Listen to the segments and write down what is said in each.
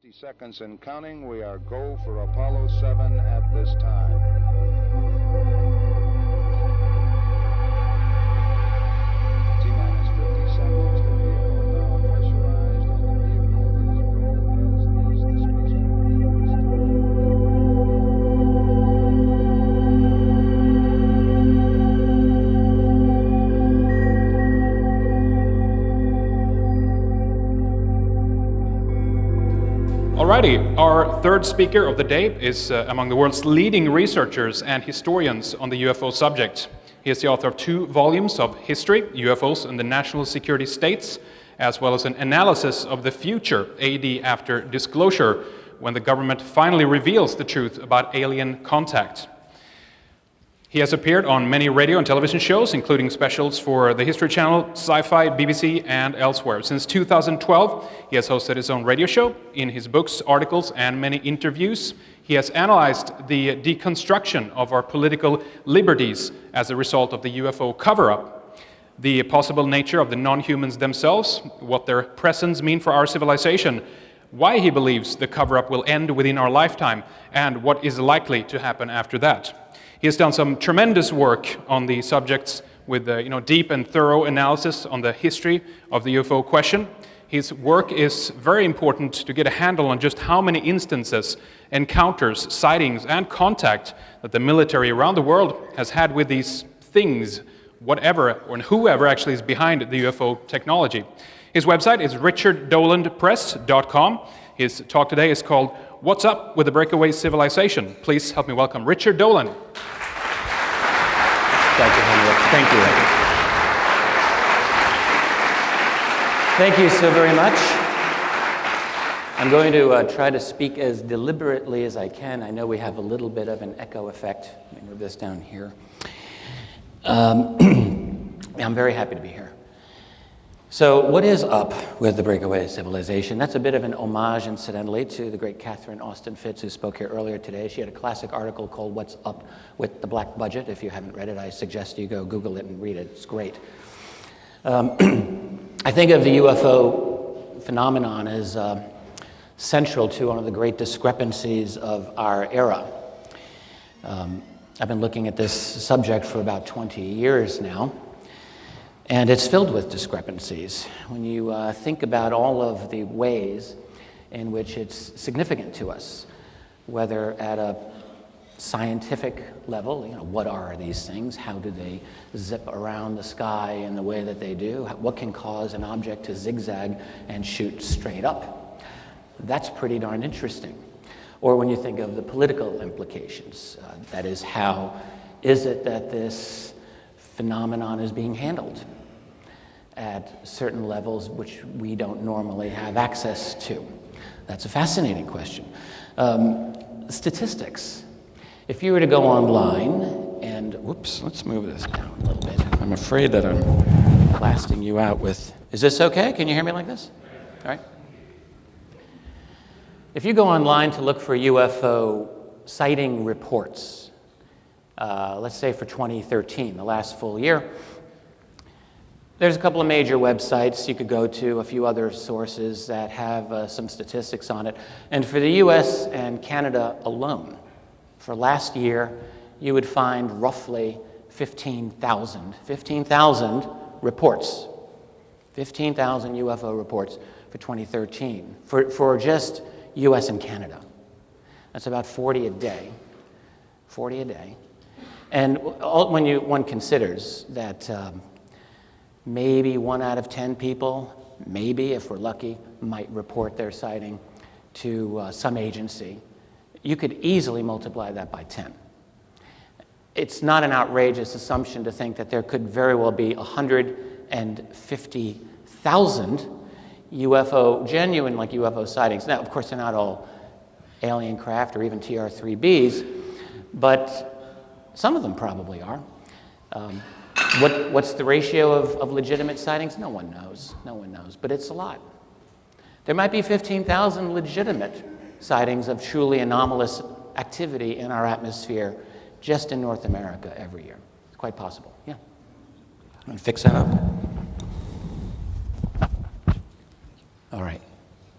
60 seconds and counting. We are go for Apollo 7 at this time. T-minus 50 seconds. The vehicle now pressurized and the vehicle is go as is the Alrighty, our third speaker of the day is among the world's leading researchers and historians on the UFO subject. He is the author of 2 volumes of history, UFOs and the National Security States, as well as an analysis of the future, AD after disclosure, when the government finally reveals the truth about alien contact. He has appeared on many radio and television shows, including specials for the History Channel, Sci-Fi, BBC, and elsewhere. Since 2012, he has hosted his own radio show. In his books, articles, and many interviews, he has analyzed the deconstruction of our political liberties as a result of the UFO cover-up, the possible nature of the non-humans themselves, what their presence mean for our civilization, why he believes the cover-up will end within our lifetime, and what is likely to happen after that. He has done some tremendous work on the subjects with deep and thorough analysis on the history of the UFO question. His work is very important to get a handle on just how many instances, encounters, sightings, and contact that the military around the world has had with these things, whatever or whoever actually is behind the UFO technology. His website is richarddolanpress.com. His talk today is called What's Up with the Breakaway Civilization? Please help me welcome Richard Dolan. Dr. Henrik, thank you. Thank you so very much. I'm going to try to speak as deliberately as I can. I know we have a little bit of an echo effect. Let me move this down here. I'm very happy to be here. So what is up with the breakaway civilization? That's a bit of an homage, incidentally, to the great Catherine Austin Fitts, who spoke here earlier today. She had a classic article called What's Up with the Black Budget. If you haven't read it, I suggest you go Google it and read it. It's great. I think of the UFO phenomenon as central to one of the great discrepancies of our era. I've been looking at this subject for about 20 years now. And it's filled with discrepancies. When you think about all of the ways in which it's significant to us, whether at a scientific level, what are these things? How do they zip around the sky in the way that they do? What can cause an object to zigzag and shoot straight up? That's pretty darn interesting. Or when you think of the political implications, that is, how is it that this phenomenon is being handled at certain levels which we don't normally have access to? That's a fascinating question. Statistics. If you were to go online and, whoops, let's move this down a little bit. I'm afraid that I'm blasting you out with, is this okay? Can you hear me like this? All right. If you go online to look for UFO sighting reports, let's say for 2013, the last full year, there's a couple of major websites you could go to, a few other sources that have some statistics on it. And for the US and Canada alone, for last year, you would find roughly 15,000 reports, 15,000 UFO reports for 2013, for just US and Canada. That's about 40 a day, 40 a day. And when one considers that maybe 1 out of 10 people, maybe if we're lucky, might report their sighting to some agency, you could easily multiply that by 10. It's not an outrageous assumption to think that there could very well be 150,000 genuine UFO sightings. Now, of course, they're not all alien craft or even TR-3Bs, but some of them probably are. What's the ratio of legitimate sightings? No one knows. No one knows, but it's a lot. There might be 15,000 legitimate sightings of truly anomalous activity in our atmosphere just in North America every year. It's quite possible. Yeah. Want to fix that up? All right.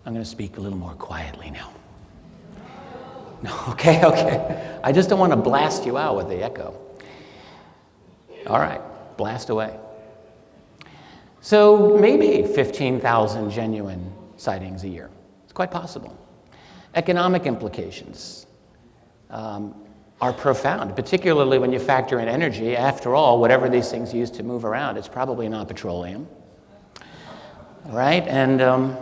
I'm going to speak a little more quietly now. No, okay. I just don't want to blast you out with the echo. All right, blast away. So maybe 15,000 genuine sightings a year. It's quite possible. Economic implications are profound, particularly when you factor in energy. After all, whatever these things use to move around, it's probably not petroleum. Right? And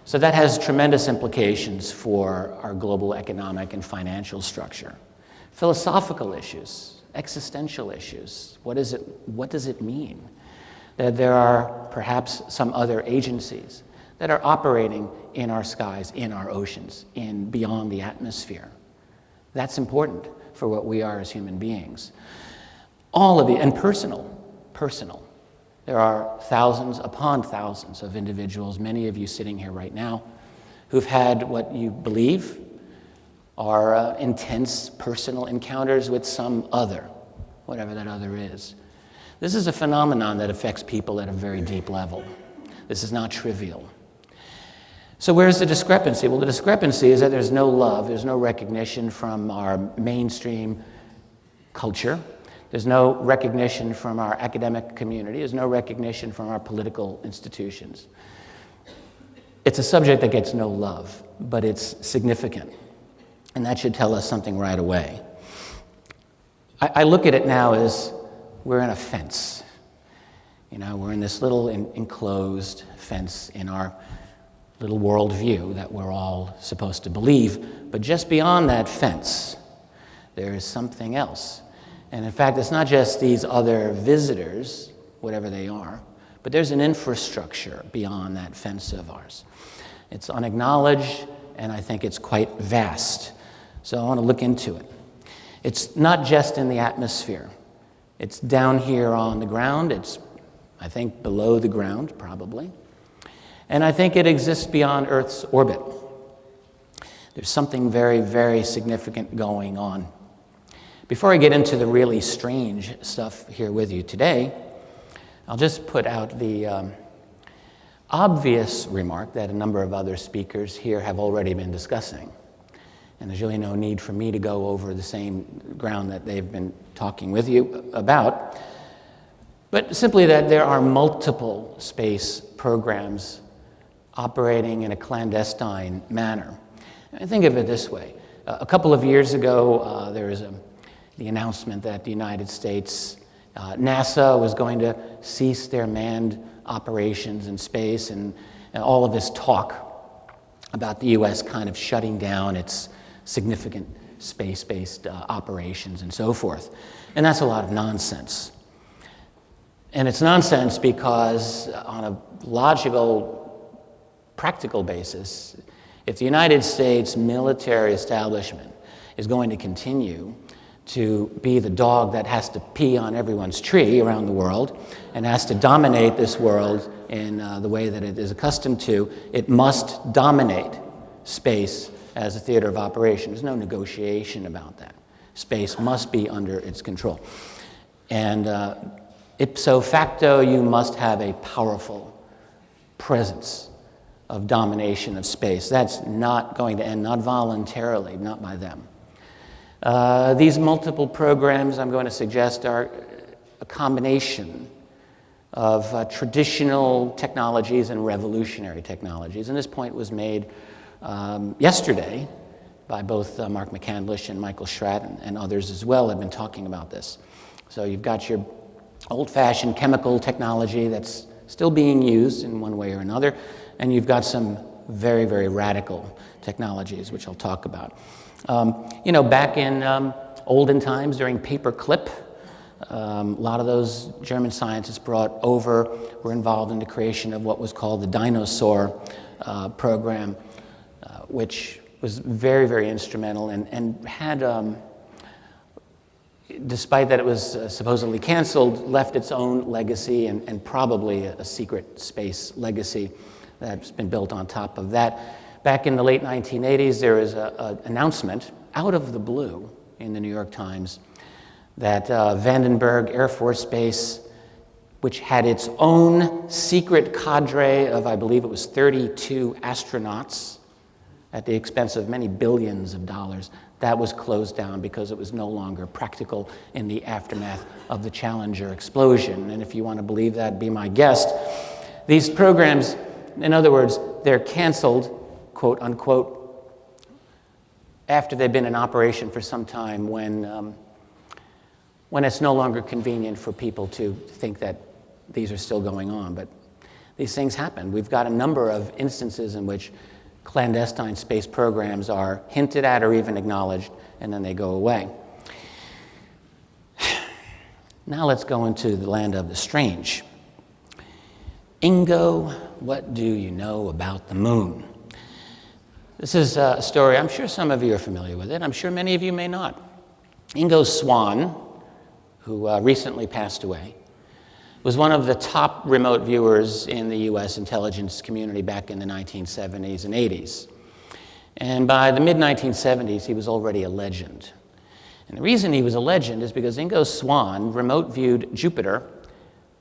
so that has tremendous implications for our global economic and financial structure. Philosophical issues, existential issues. What does it mean that there are perhaps some other agencies that are operating in our skies, in our oceans, beyond the atmosphere? That's important for what we are as human beings. All of it, and personal. There are thousands upon thousands of individuals, many of you sitting here right now, who've had what you believe are intense personal encounters with some other, whatever that other is. This is a phenomenon that affects people at a very deep level. This is not trivial. So where's the discrepancy? Well, the discrepancy is that there's no love, there's no recognition from our mainstream culture. There's no recognition from our academic community. There's no recognition from our political institutions. It's a subject that gets no love, but it's significant. And that should tell us something right away. I look at it now as we're in a fence. We're in this little enclosed fence in our little worldview that we're all supposed to believe. But just beyond that fence, there is something else. And in fact, it's not just these other visitors, whatever they are, but there's an infrastructure beyond that fence of ours. It's unacknowledged, and I think it's quite vast. So I want to look into it. It's not just in the atmosphere. It's down here on the ground. It's, I think, below the ground, probably. And I think it exists beyond Earth's orbit. There's something very, very significant going on. Before I get into the really strange stuff here with you today, I'll just put out the obvious remark that a number of other speakers here have already been discussing. And there's really no need for me to go over the same ground that they've been talking with you about, but simply that there are multiple space programs operating in a clandestine manner. And think of it this way. A couple of years ago, there was the announcement that the United States, NASA was going to cease their manned operations in space, and all of this talk about the U.S. kind of shutting down its significant space-based operations and so forth. And that's a lot of nonsense. And it's nonsense because on a logical, practical basis, if the United States military establishment is going to continue to be the dog that has to pee on everyone's tree around the world and has to dominate this world in the way that it is accustomed to, it must dominate space as a theater of operation. There's no negotiation about that. Space must be under its control. And ipso facto, you must have a powerful presence of domination of space. That's not going to end, not voluntarily, not by them. These multiple programs, I'm going to suggest, are a combination of traditional technologies and revolutionary technologies. And this point was made yesterday by both Mark McCandlish and Michael Schratt and others as well have been talking about this. So you've got your old-fashioned chemical technology that's still being used in one way or another, and you've got some very, very radical technologies, which I'll talk about. Back in olden times during paperclip, a lot of those German scientists brought over were involved in the creation of what was called the dinosaur program, which was very, very instrumental and had, despite that it was supposedly canceled, left its own legacy and probably a secret space legacy that's been built on top of that. Back in the late 1980s, there was an announcement out of the blue in the New York Times that Vandenberg Air Force Base which had its own secret cadre of, I believe it was 32 astronauts at the expense of many billions of dollars, that was closed down because it was no longer practical in the aftermath of the Challenger explosion. And if you want to believe that, be my guest. These programs, in other words, they're canceled, quote unquote, after they've been in operation for some time when it's no longer convenient for people to think that these are still going on. But these things happen. We've got a number of instances in which clandestine space programs are hinted at or even acknowledged, and then they go away. Now let's go into the land of the strange. Ingo, what do you know about the moon? This is a story, I'm sure some of you are familiar with it. I'm sure many of you may not. Ingo Swann, who recently passed away, was one of the top remote viewers in the U.S. intelligence community back in the 1970s and 80s. And by the mid-1970s, he was already a legend. And the reason he was a legend is because Ingo Swann remote viewed Jupiter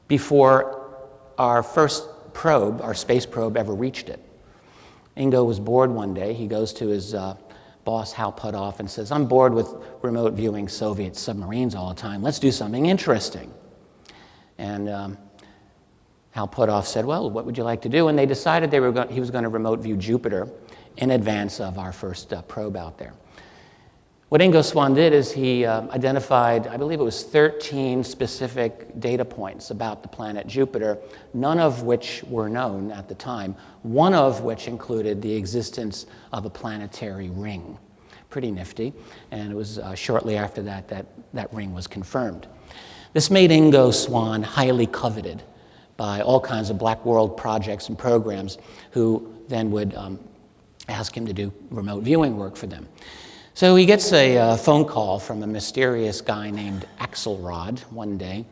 before our first probe, our space probe, ever reached it. Ingo was bored one day. He goes to his boss, Hal Puthoff, and says, "I'm bored with remote viewing Soviet submarines all the time. Let's do something interesting." And Hal Puthoff said, "Well, what would you like to do?" And they decided he was going to remote view Jupiter in advance of our first probe out there. What Ingo Swann did is he identified, I believe it was 13 specific data points about the planet Jupiter, none of which were known at the time, one of which included the existence of a planetary ring. Pretty nifty. And it was shortly after that ring was confirmed. This made Ingo Swann highly coveted by all kinds of Black World projects and programs who then would ask him to do remote viewing work for them. So he gets a phone call from a mysterious guy named Axelrod one day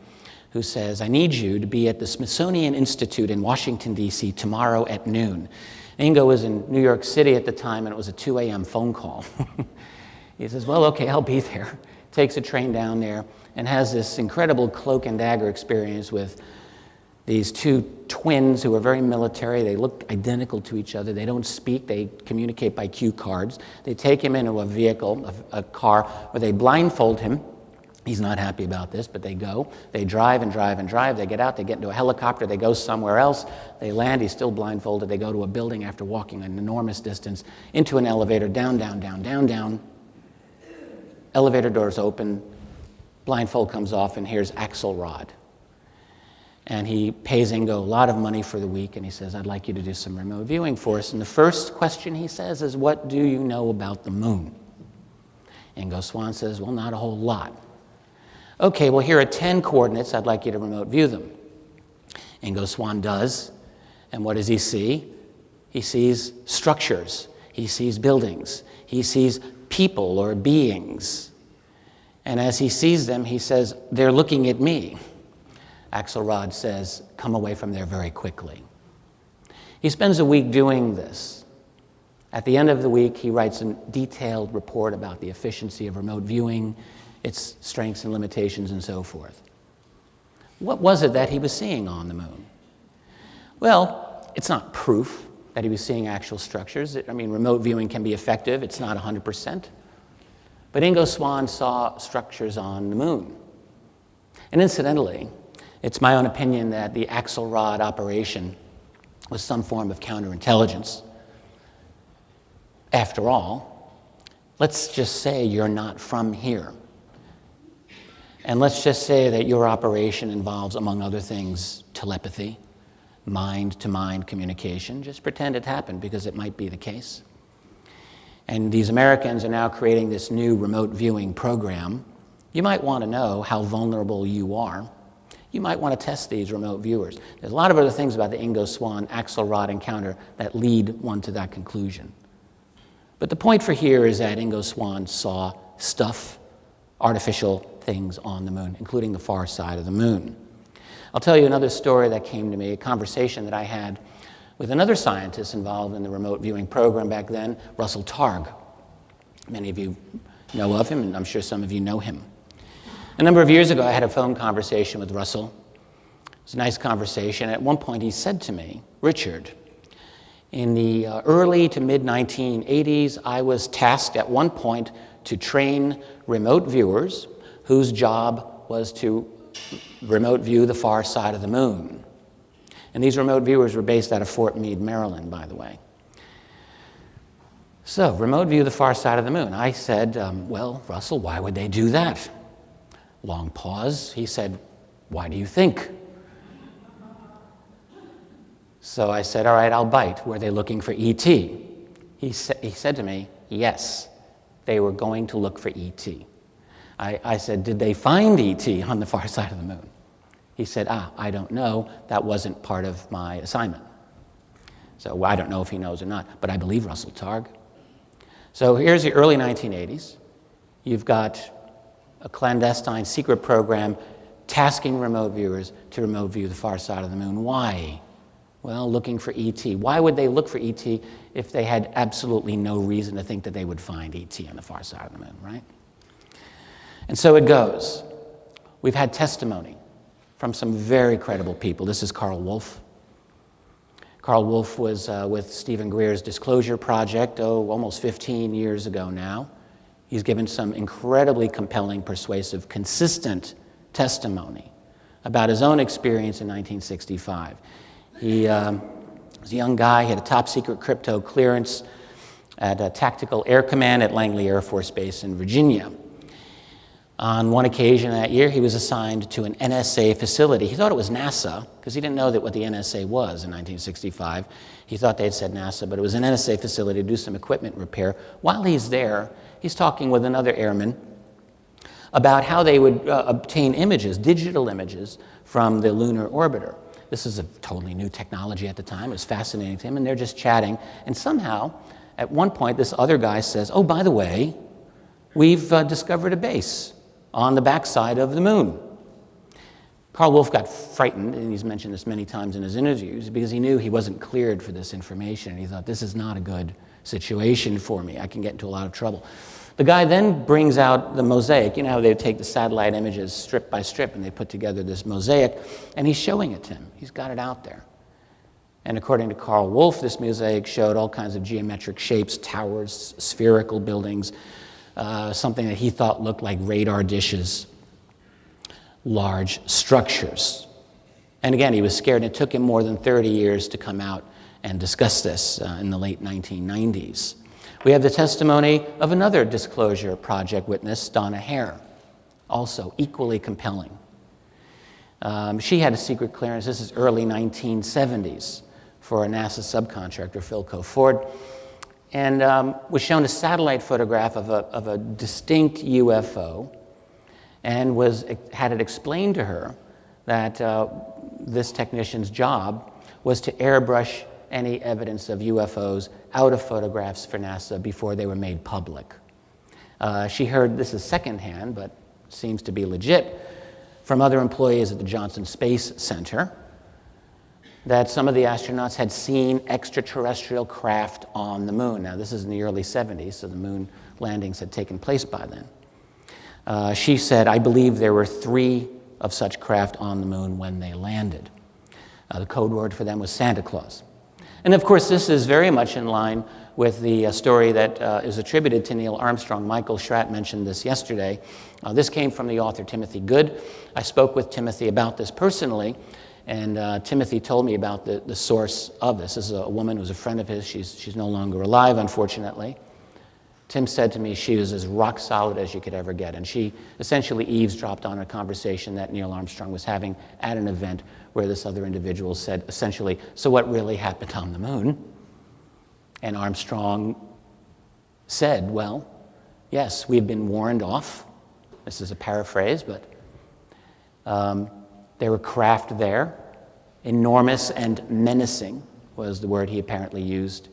who says, "I need you to be at the Smithsonian Institute in Washington, D.C. tomorrow at noon." Ingo was in New York City at the time, and it was a 2 a.m. phone call. He says, "Well, okay, I'll be there." Takes a train down there and has this incredible cloak and dagger experience with these two twins who are very military. They look identical to each other. They don't speak. They communicate by cue cards. They take him into a vehicle, a car, where they blindfold him. He's not happy about this, but they go. They drive and drive and drive. They get out. They get into a helicopter. They go somewhere else. They land. He's still blindfolded. They go to a building after walking an enormous distance, into an elevator, down, down, down, down, down. Elevator doors open. Blindfold comes off, and here's Axelrod. And he pays Ingo a lot of money for the week, and he says, "I'd like you to do some remote viewing for us." And the first question he says is, "What do you know about the moon?" Ingo Swann says, "Well, not a whole lot." "Okay, well, here are 10 coordinates. I'd like you to remote view them." Ingo Swann does, and what does he see? He sees structures. He sees buildings. He sees people or beings. And as he sees them, he says, "They're looking at me." Axelrod says, "Come away from there very quickly." He spends a week doing this. At the end of the week, he writes a detailed report about the efficiency of remote viewing, its strengths and limitations, and so forth. What was it that he was seeing on the moon? Well, it's not proof that he was seeing actual structures. I mean, remote viewing can be effective. It's not 100%. But Ingo Swann saw structures on the moon. And incidentally, it's my own opinion that the Axelrod operation was some form of counterintelligence. After all, let's just say you're not from here. And let's just say that your operation involves, among other things, telepathy, mind-to-mind communication. Just pretend it happened, because it might be the case. And these Americans are now creating this new remote viewing program. You might want to know how vulnerable you are. You might want to test these remote viewers. There's a lot of other things about the Ingo Swann-Axelrod encounter that lead one to that conclusion. But the point for here is that Ingo Swann saw stuff, artificial things on the moon, including the far side of the moon. I'll tell you another story that came to me, a conversation that I had with another scientist involved in the remote viewing program back then, Russell Targ. Many of you know of him, and I'm sure some of you know him. A number of years ago, I had a phone conversation with Russell was a nice conversation. At one point he said to me, "Richard, in the early to mid-1980s, I was tasked at one point to train remote viewers whose job was to remote view the far side of the moon." And these remote viewers were based out of Fort Meade, Maryland, by the way. So, remote view the far side of the moon. I said, well, Russell, why would they do that? Long pause. He said, "Why do you think?" So I said, "All right, I'll bite. Were they looking for E.T.?" He said to me, "Yes, they were going to look for E.T." I said, "Did they find E.T. on the far side of the moon?" He said, "I don't know. That wasn't part of my assignment." So I don't know if he knows or not, but I believe Russell Targ. So here's the early 1980s. You've got a clandestine secret program tasking remote viewers to remote view the far side of the moon. Why? Well, looking for E.T. Why would they look for E.T. if they had absolutely no reason to think that they would find E.T. on the far side of the moon, right? And so it goes. We've had testimony from some very credible people. This is Carl Wolf. Carl Wolf was with Stephen Greer's Disclosure Project, almost 15 years ago now. He's given some incredibly compelling, persuasive, consistent testimony about his own experience in 1965. He was a young guy, he had a top-secret crypto clearance at a Tactical Air Command at Langley Air Force Base in Virginia. On one occasion that year, he was assigned to an NSA facility. He thought it was NASA, because he didn't know what the NSA was in 1965. He thought they had said NASA, but it was an NSA facility to do some equipment repair. While he's there, he's talking with another airman about how they would obtain images, digital images, from the lunar orbiter. This is a totally new technology at the time. It was fascinating to him, and they're just chatting. And somehow, at one point, this other guy says, "Oh, by the way, we've discovered a base on the backside of the moon." Carl Wolf got frightened, and he's mentioned this many times in his interviews, because he knew he wasn't cleared for this information, and he thought, this is not a good situation for me. I can get into a lot of trouble. The guy then brings out the mosaic. You know how they take the satellite images strip by strip, and they put together this mosaic, and he's showing it to him. He's got it out there. And according to Carl Wolf, this mosaic showed all kinds of geometric shapes, towers, spherical buildings, something that he thought looked like radar dishes, large structures. And again, he was scared, and it took him more than 30 years to come out and discuss this in the late 1990s. We have the testimony of another Disclosure Project witness, Donna Hare, also equally compelling. She had a secret clearance, this is early 1970s, for a NASA subcontractor, Philco Ford, and was shown a satellite photograph of a distinct UFO, and had it explained to her that this technician's job was to airbrush any evidence of UFOs out of photographs for NASA before they were made public. She heard, this is secondhand, but seems to be legit, from other employees at the Johnson Space Center, that some of the astronauts had seen extraterrestrial craft on the moon. Now, this is in the early 70s, so the moon landings had taken place by then. She said, "I believe there were 3 of such craft on the moon when they landed." The code word for them was Santa Claus. And of course, this is very much in line with the story that is attributed to Neil Armstrong. Michael Schratt mentioned this yesterday. This came from the author Timothy Good. I spoke with Timothy about this personally, and Timothy told me about the source of this. This is a woman who's a friend of his. She's no longer alive, unfortunately. Tim said to me she was as rock solid as you could ever get, and she essentially eavesdropped on a conversation that Neil Armstrong was having at an event where this other individual said essentially, "So what really happened on the moon?" And Armstrong said, "Well, yes, we've been warned off." This is a paraphrase, but there were craft there. Enormous and menacing was the word he apparently used.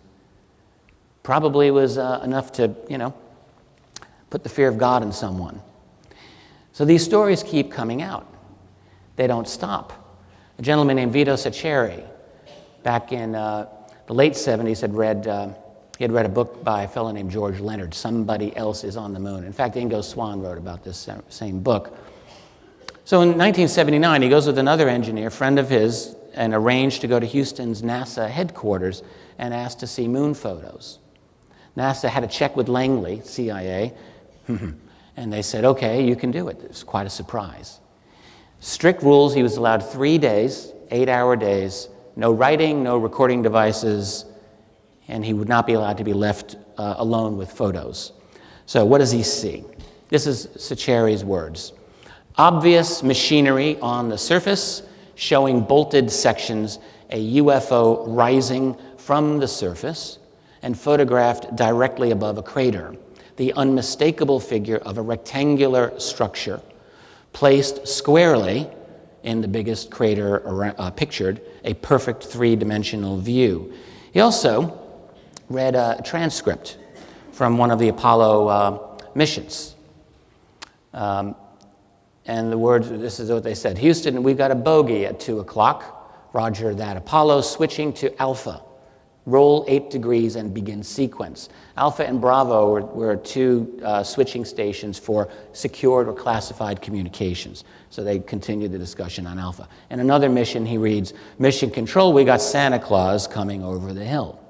Probably was enough to, put the fear of God in someone. So these stories keep coming out. They don't stop. A gentleman named Vito Saccheri, back in the late 70s, had read a book by a fellow named George Leonard, Somebody Else is on the Moon. In fact, Ingo Swann wrote about this same book. So in 1979, he goes with another engineer, friend of his, and arranged to go to Houston's NASA headquarters and asked to see moon photos. NASA had a check with Langley, CIA, and they said, okay, you can do it. It was quite a surprise. Strict rules, he was allowed 3 days, 8-hour days, no writing, no recording devices, and he would not be allowed to be left alone with photos. So what does he see? This is Saccheri's words. Obvious machinery on the surface showing bolted sections, a UFO rising from the surface and photographed directly above a crater. The unmistakable figure of a rectangular structure placed squarely in the biggest crater pictured, a perfect three-dimensional view. He also read a transcript from one of the Apollo missions. And the words, this is what they said. Houston, we've got a bogey at 2 o'clock. Roger that. Apollo switching to Alpha. Roll 8 degrees and begin sequence. Alpha and Bravo were two switching stations for secured or classified communications. So they continued the discussion on Alpha. In another mission, he reads, Mission Control, we got Santa Claus coming over the hill.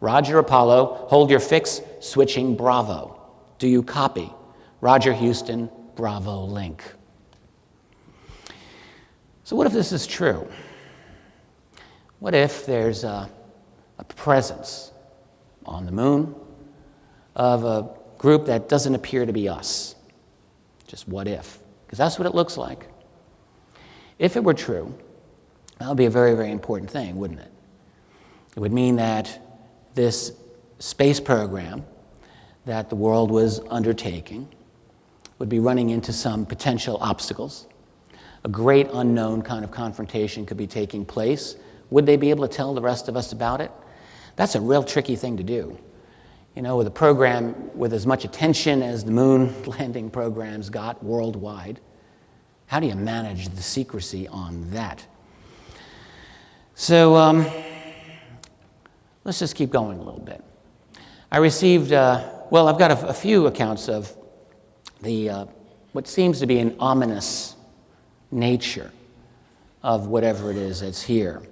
Roger, Apollo, hold your fix, switching Bravo. Do you copy? Roger, Houston, Bravo, link. So what if this is true? What if there's a presence on the moon of a group that doesn't appear to be us? Just what if? Because that's what it looks like. If it were true, that would be a very, very important thing, wouldn't it? It would mean that this space program that the world was undertaking would be running into some potential obstacles. A great unknown kind of confrontation could be taking place. Would they be able to tell the rest of us about it? That's a real tricky thing to do. You know, with a program with as much attention as the moon landing programs got worldwide, how do you manage the secrecy on that? So let's just keep going a little bit. I received, I've got a few accounts of the what seems to be an ominous nature of whatever it is that's here.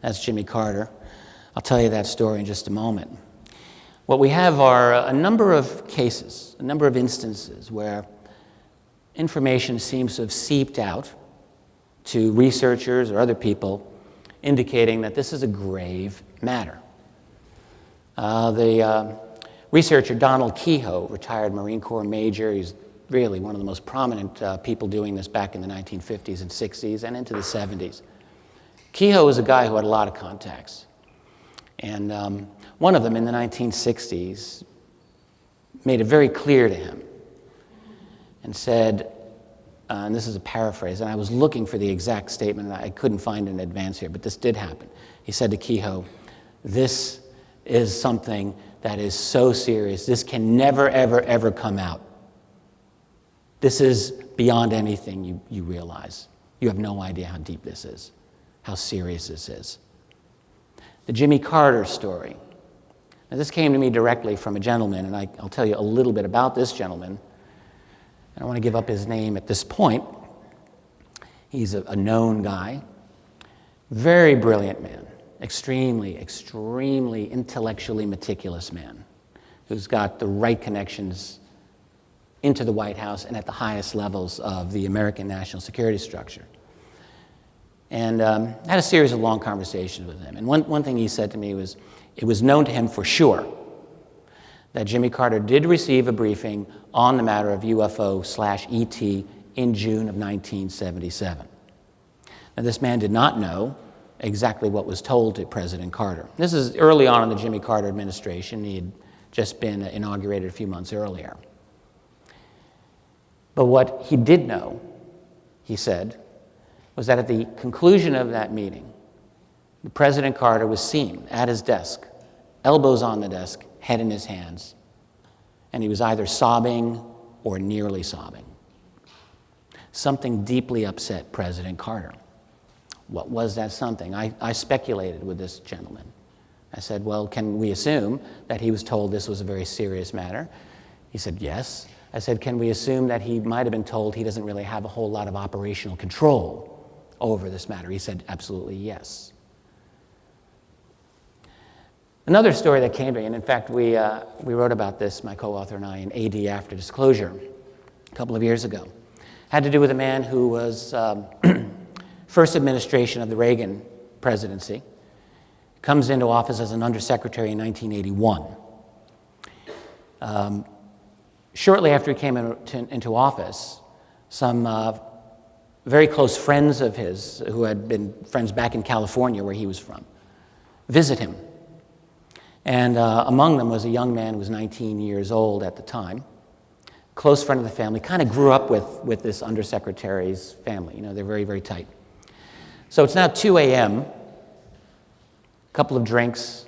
That's Jimmy Carter. I'll tell you that story in just a moment. What we have are a number of cases, a number of instances where information seems to have seeped out to researchers or other people indicating that this is a grave matter. The researcher Donald Kehoe, retired Marine Corps major, he's really one of the most prominent people doing this back in the 1950s and 60s and into the 70s. Kehoe was a guy who had a lot of contacts. And one of them in the 1960s made it very clear to him and said, and this is a paraphrase, and I was looking for the exact statement, and I couldn't find it in advance here, but this did happen. He said to Kehoe, this is something that is so serious, this can never, ever, ever come out. This is beyond anything you realize. You have no idea how deep this is, how serious this is. The Jimmy Carter story. Now, this came to me directly from a gentleman, and I'll tell you a little bit about this gentleman. I don't want to give up his name at this point. He's a known guy, very brilliant man, extremely, extremely intellectually meticulous man who's got the right connections into the White House and at the highest levels of the American national security structure. And I had a series of long conversations with him. And one thing he said to me was, it was known to him for sure that Jimmy Carter did receive a briefing on the matter of UFO/ET in June of 1977. Now, this man did not know exactly what was told to President Carter. This is early on in the Jimmy Carter administration. He had just been inaugurated a few months earlier. But what he did know, he said, was that at the conclusion of that meeting, President Carter was seen at his desk, elbows on the desk, head in his hands, and he was either sobbing or nearly sobbing. Something deeply upset President Carter. What was that something? I speculated with this gentleman. I said, well, can we assume that he was told this was a very serious matter? He said, yes. I said, can we assume that he might have been told he doesn't really have a whole lot of operational control over this matter? He said, absolutely yes. Another story that came to me, and in fact we wrote about this, my co-author and I, in AD After Disclosure a couple of years ago, had to do with a man who was first administration of the Reagan presidency, comes into office as an undersecretary in 1981. Shortly after he came into office, some very close friends of his, who had been friends back in California where he was from, visit him. And among them was a young man who was 19 years old at the time, close friend of the family, kind of grew up with this undersecretary's family. You know, they're very, very tight. So it's now 2 a.m., a couple of drinks,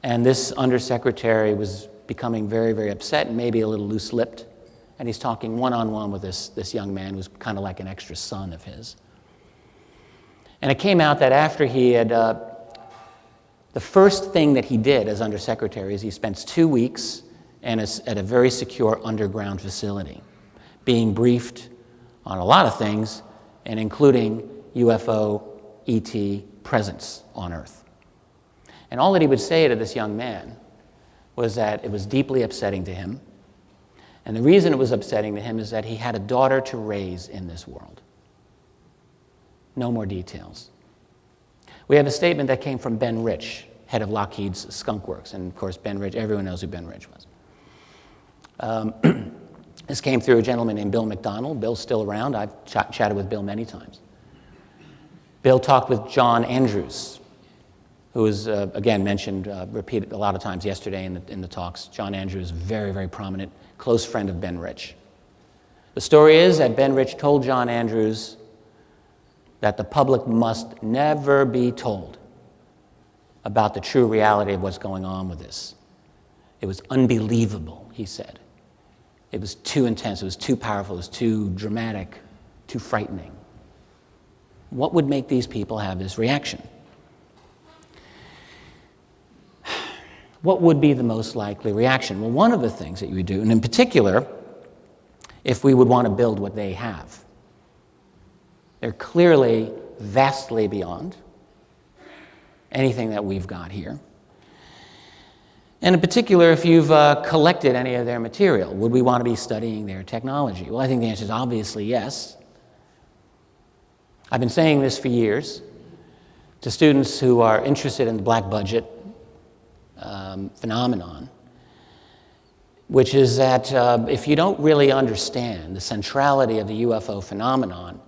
and this undersecretary was becoming very, very upset and maybe a little loose-lipped. And he's talking one-on-one with this young man who's kind of like an extra son of his. And it came out that after he had, the first thing that he did as undersecretary is he spent 2 weeks at a very secure underground facility, being briefed on a lot of things, and including UFO ET presence on Earth. And all that he would say to this young man was that it was deeply upsetting to him. And the reason it was upsetting to him is that he had a daughter to raise in this world. No more details. We have a statement that came from Ben Rich, head of Lockheed's Skunk Works. And of course, Ben Rich, everyone knows who Ben Rich was. This came through a gentleman named Bill McDonald. Bill's still around. I've chatted with Bill many times. Bill talked with John Andrews, who was, again, mentioned, repeated a lot of times yesterday in the talks. John Andrews, very, very prominent, close friend of Ben Rich. The story is that Ben Rich told John Andrews that the public must never be told about the true reality of what's going on with this. It was unbelievable, he said. It was too intense, it was too powerful, it was too dramatic, too frightening. What would make these people have this reaction? What would be the most likely reaction? Well, one of the things that you would do, and in particular, if we would want to build what they have, they're clearly vastly beyond anything that we've got here. And in particular, if you've collected any of their material, would we want to be studying their technology? Well, I think the answer is obviously yes. I've been saying this for years to students who are interested in the black budget phenomenon, which is that if you don't really understand the centrality of the UFO phenomenon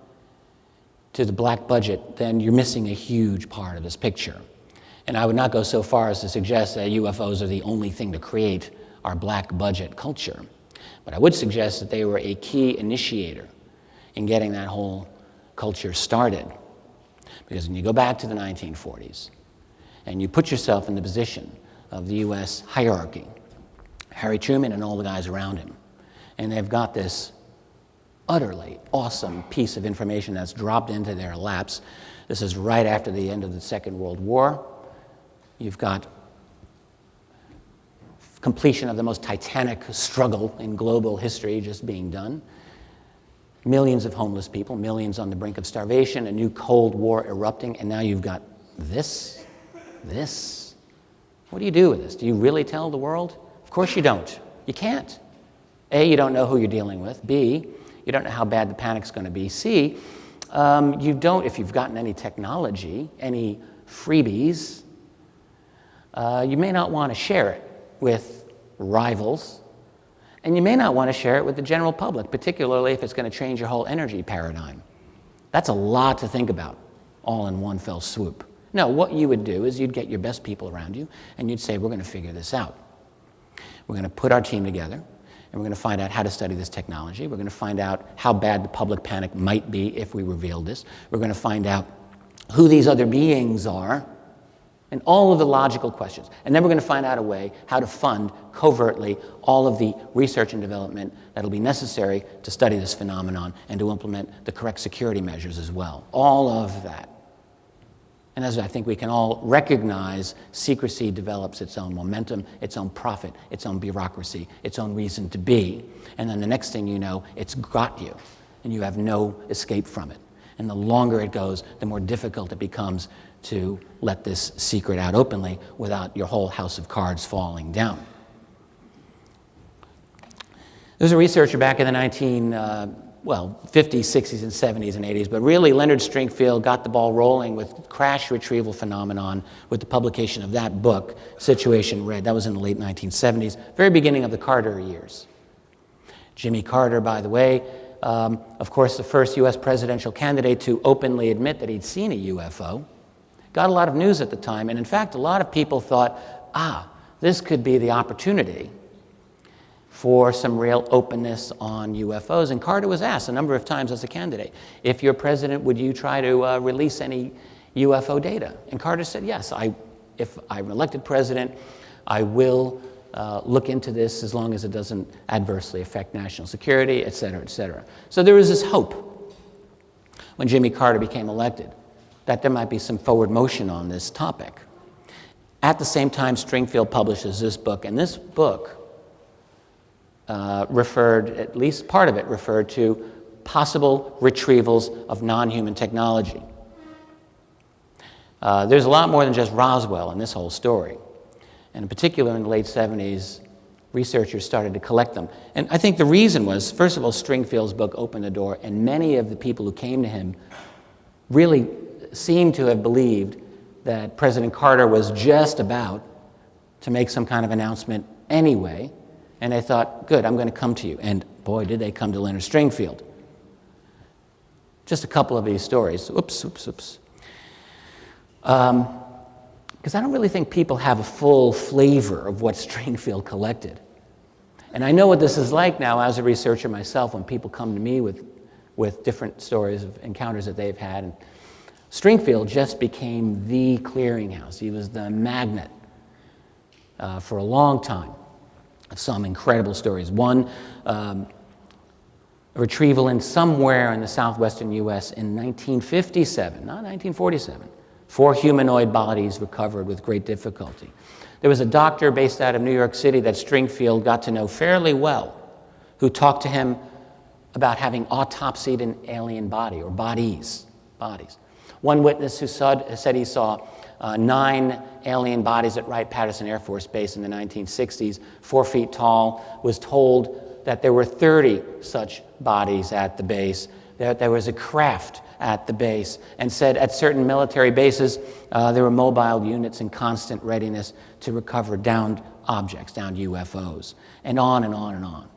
to the black budget, then you're missing a huge part of this picture. And I would not go so far as to suggest that UFOs are the only thing to create our black budget culture. But I would suggest that they were a key initiator in getting that whole culture started. Because when you go back to the 1940s and you put yourself in the position of the U.S. hierarchy, Harry Truman and all the guys around him, and they've got this utterly awesome piece of information that's dropped into their laps. This is right after the end of the Second World War. You've got completion of the most titanic struggle in global history just being done. Millions of homeless people, millions on the brink of starvation, a new Cold War erupting, and now you've got this. What do you do with this? Do you really tell the world? Of course you don't. You can't. A, you don't know who you're dealing with. B, you don't know how bad the panic's going to be. C, you don't, if you've gotten any technology, any freebies, you may not want to share it with rivals, and you may not want to share it with the general public, particularly if it's going to change your whole energy paradigm. That's a lot to think about, all in one fell swoop. No, what you would do is you'd get your best people around you, and you'd say, we're going to figure this out. We're going to put our team together, and we're going to find out how to study this technology. We're going to find out how bad the public panic might be if we revealed this. We're going to find out who these other beings are, and all of the logical questions. And then we're going to find out a way how to fund covertly all of the research and development that will be necessary to study this phenomenon and to implement the correct security measures as well. All of that. And as I think we can all recognize, secrecy develops its own momentum, its own profit, its own bureaucracy, its own reason to be. And then the next thing you know, it's got you, and you have no escape from it. And the longer it goes, the more difficult it becomes to let this secret out openly without your whole house of cards falling down. There was a researcher back in the 50s, 60s, and 70s and 80s, but really Leonard Stringfield got the ball rolling with crash retrieval phenomenon with the publication of that book, Situation Red. That was in the late 1970s, very beginning of the Carter years. Jimmy Carter, by the way, of course, the first U.S. presidential candidate to openly admit that he'd seen a UFO, got a lot of news at the time, and in fact, a lot of people thought, this could be the opportunity for some real openness on UFOs. And Carter was asked a number of times as a candidate, if you're president, would you try to release any UFO data? And Carter said, yes, if I'm elected president, I will look into this as long as it doesn't adversely affect national security, et cetera, et cetera. So there was this hope when Jimmy Carter became elected that there might be some forward motion on this topic. At the same time, Stringfield publishes this book, and this book at least part of it referred to possible retrievals of non-human technology. There's a lot more than just Roswell in this whole story. And in particular, in the late 70s, researchers started to collect them. And I think the reason was, first of all, Stringfield's book opened the door, and many of the people who came to him really seemed to have believed that President Carter was just about to make some kind of announcement anyway. And they thought, good, I'm going to come to you. And boy, did they come to Leonard Stringfield. Just a couple of these stories. Oops. Because I don't really think people have a full flavor of what Stringfield collected. And I know what this is like now as a researcher myself when people come to me with different stories of encounters that they've had. And Stringfield just became the clearinghouse. He was the magnet for a long time. Some incredible stories. One, a retrieval in somewhere in the southwestern U.S. in 1957, not 1947. 4 humanoid bodies recovered with great difficulty. There was a doctor based out of New York City that Stringfield got to know fairly well, who talked to him about having autopsied an alien body, or bodies. One witness who said he saw 9 alien bodies at Wright-Patterson Air Force Base in the 1960s, 4 feet tall, was told that there were 30 such bodies at the base, that there was a craft at the base, and said at certain military bases there were mobile units in constant readiness to recover downed objects, downed UFOs, and on and on and on.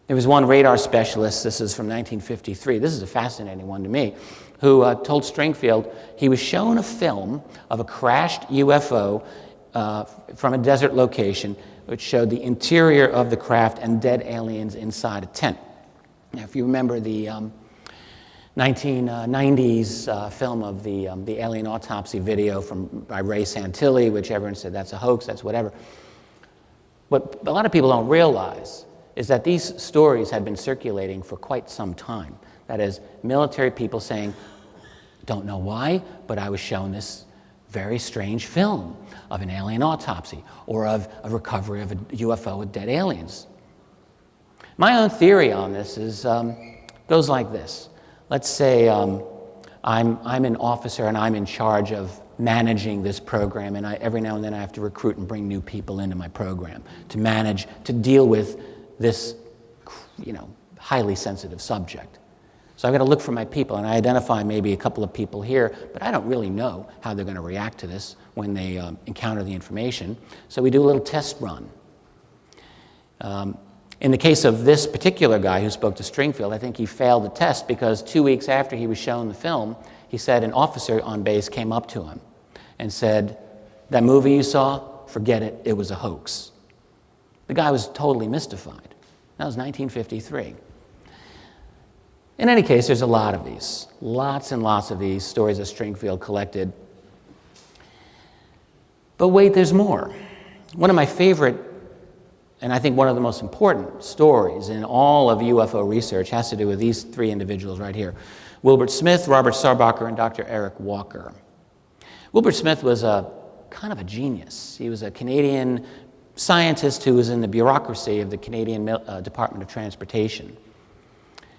There was one radar specialist, this is from 1953, this is a fascinating one to me, who told Stringfield he was shown a film of a crashed UFO from a desert location which showed the interior of the craft and dead aliens inside a tent. Now, if you remember the 1990s film of the alien autopsy video by Ray Santilli, which everyone said that's a hoax, that's whatever. What a lot of people don't realize is that these stories had been circulating for quite some time. That is, military people saying, don't know why, but I was shown this very strange film of an alien autopsy or of a recovery of a UFO with dead aliens. My own theory on this goes like this. Let's say I'm an officer and I'm in charge of managing this program, and every now and then I have to recruit and bring new people into my program to deal with this, highly sensitive subject. So I've got to look for my people, and I identify maybe a couple of people here, but I don't really know how they're going to react to this when they encounter the information. So we do a little test run. In the case of this particular guy who spoke to Stringfield, I think he failed the test because 2 weeks after he was shown the film, he said an officer on base came up to him and said, "That movie you saw, forget it, it was a hoax." The guy was totally mystified. That was 1953. In any case, there's a lot of these, lots and lots of these stories that Stringfield collected. But wait, there's more. One of my favorite, and I think one of the most important stories in all of UFO research has to do with these 3 individuals right here. Wilbert Smith, Robert Sarbacher, and Dr. Eric Walker. Wilbur Smith was a kind of a genius. He was a Canadian scientist who was in the bureaucracy of the Canadian Department of Transportation.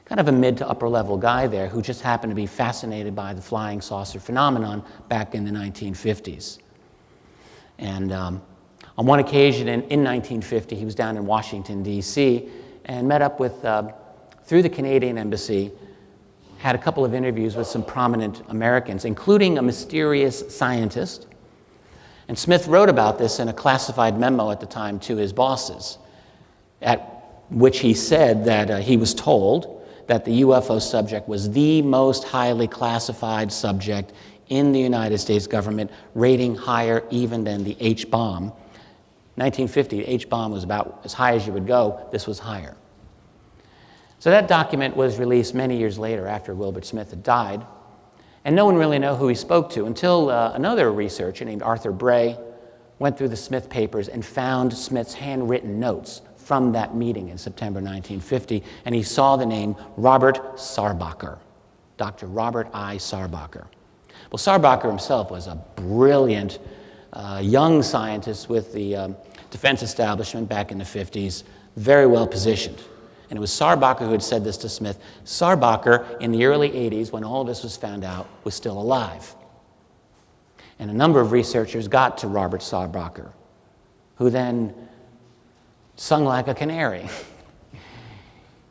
Kind of a mid to upper level guy there who just happened to be fascinated by the flying saucer phenomenon back in the 1950s. And on one occasion in 1950, he was down in Washington, D.C., and met up with, through the Canadian Embassy, had a couple of interviews with some prominent Americans, including a mysterious scientist. And Smith wrote about this in a classified memo at the time to his bosses, at which he said that he was told that the UFO subject was the most highly classified subject in the United States government, rating higher even than the H-bomb. 1950, the H-bomb was about as high as you would go. This was higher. So that document was released many years later after Wilbur Smith had died, and no one really knew who he spoke to until another researcher named Arthur Bray went through the Smith papers and found Smith's handwritten notes from that meeting in September 1950, and he saw the name Robert Sarbacher, Dr. Robert I. Sarbacher. Well, Sarbacher himself was a brilliant young scientist with the defense establishment back in the 50s, very well positioned. And it was Sarbacher who had said this to Smith. Sarbacher, in the early 80s, when all of this was found out, was still alive. And a number of researchers got to Robert Sarbacher, who then sung like a canary,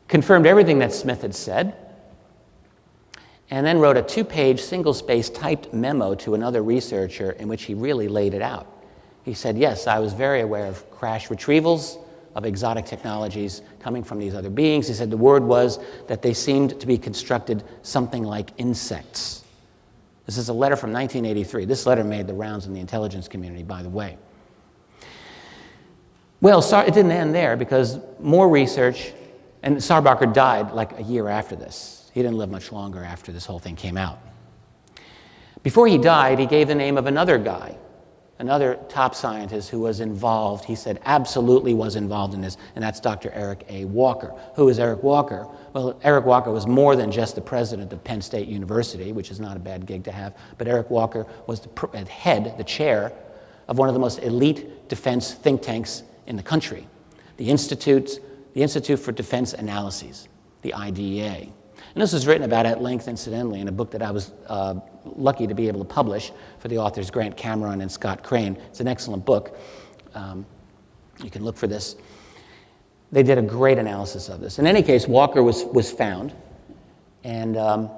confirmed everything that Smith had said, and then wrote a 2-page, single-space typed memo to another researcher in which he really laid it out. He said, yes, I was very aware of crash retrievals, of exotic technologies coming from these other beings. He said the word was that they seemed to be constructed something like insects. This is a letter from 1983. This letter made the rounds in the intelligence community, by the way. Well, it didn't end there because more research, and Sarbacher died like a year after this. He didn't live much longer after this whole thing came out. Before he died, he gave the name of another guy, another top scientist who was involved, he said absolutely was involved in this, and that's Dr. Eric A. Walker. Who is Eric Walker? Well, Eric Walker was more than just the president of Penn State University, which is not a bad gig to have, but Eric Walker was the head, the chair, of one of the most elite defense think tanks in the country, the Institute for Defense Analyses, the IDEA. And this was written about at length, incidentally, in a book that I was lucky to be able to publish for the authors Grant Cameron and Scott Crane. It's an excellent book. You can look for this. They did a great analysis of this. In any case, Walker was found, and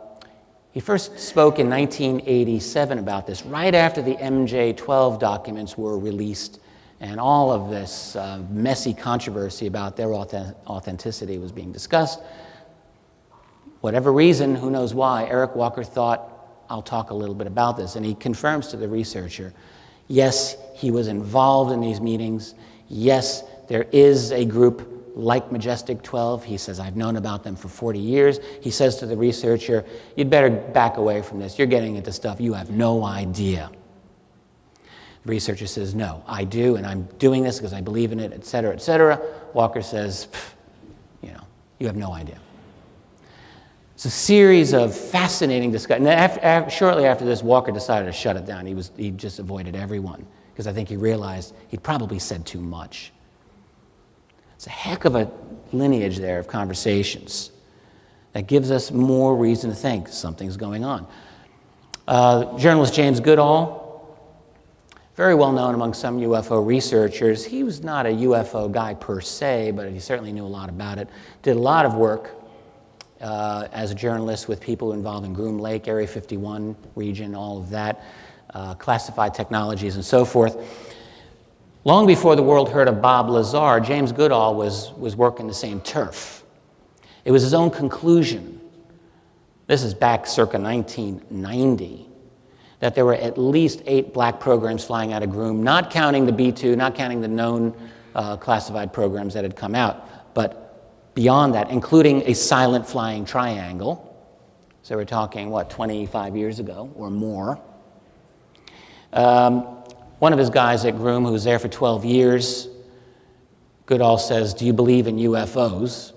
he first spoke in 1987 about this, right after the MJ-12 documents were released, and all of this messy controversy about their authenticity was being discussed. Whatever reason, who knows why, Eric Walker thought, I'll talk a little bit about this. And he confirms to the researcher, yes, he was involved in these meetings. Yes, there is a group like Majestic 12. He says, I've known about them for 40 years. He says to the researcher, you'd better back away from this. You're getting into stuff you have no idea. The researcher says, no, I do, and I'm doing this because I believe in it, et cetera, et cetera. Walker says, you have no idea. It's a series of fascinating discussions. Shortly after this, Walker decided to shut it down. He just avoided everyone because I think he realized he'd probably said too much. It's a heck of a lineage there of conversations that gives us more reason to think something's going on. Journalist James Goodall, very well known among some UFO researchers. He was not a UFO guy per se, but he certainly knew a lot about it. Did a lot of work as a journalist with people involved in Groom Lake, Area 51 region, all of that, classified technologies and so forth. Long before the world heard of Bob Lazar, James Goodall was working the same turf. It was his own conclusion, this is back circa 1990, that there were at least 8 black programs flying out of Groom, not counting the B-2, not counting the known classified programs that had come out, but beyond that, including a silent flying triangle. So we're talking, 25 years ago or more. One of his guys at Groom, who was there for 12 years, Goodall says, do you believe in UFOs?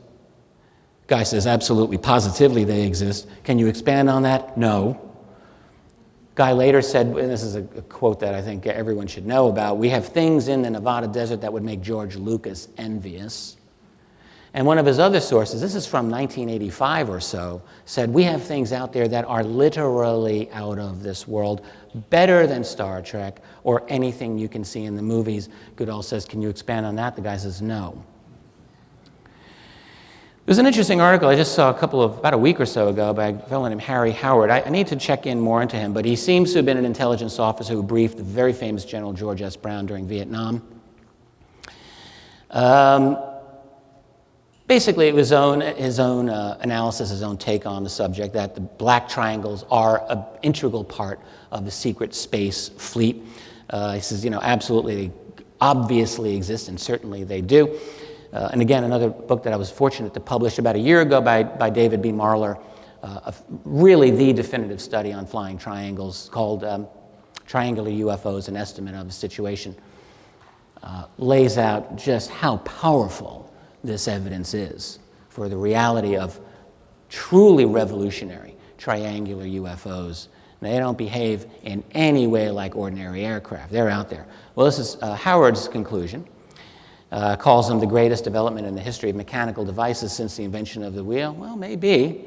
Guy says, absolutely, positively they exist. Can you expand on that? No. Guy later said, and this is a quote that I think everyone should know about, "We have things in the Nevada desert that would make George Lucas envious." And one of his other sources, this is from 1985 or so, said, "We have things out there that are literally out of this world, better than Star Trek or anything you can see in the movies." Goodall says, "Can you expand on that?" The guy says, "No." There's an interesting article I just saw about a week or so ago by a fellow named Harry Howard. I need to check in more into him, but he seems to have been an intelligence officer who briefed the very famous General George S. Brown during Vietnam. Basically, it was his own analysis, his own take on the subject, that the black triangles are an integral part of the secret space fleet. He says, absolutely, they obviously exist, and certainly they do. And again, another book that I was fortunate to publish about a year ago by David B. Marler, really the definitive study on flying triangles called Triangular UFOs, An Estimate of the Situation, lays out just how powerful this evidence is for the reality of truly revolutionary triangular UFOs. They don't behave in any way like ordinary aircraft. They're out there. Well, this is Howard's conclusion. Calls them the greatest development in the history of mechanical devices since the invention of the wheel. Well, maybe.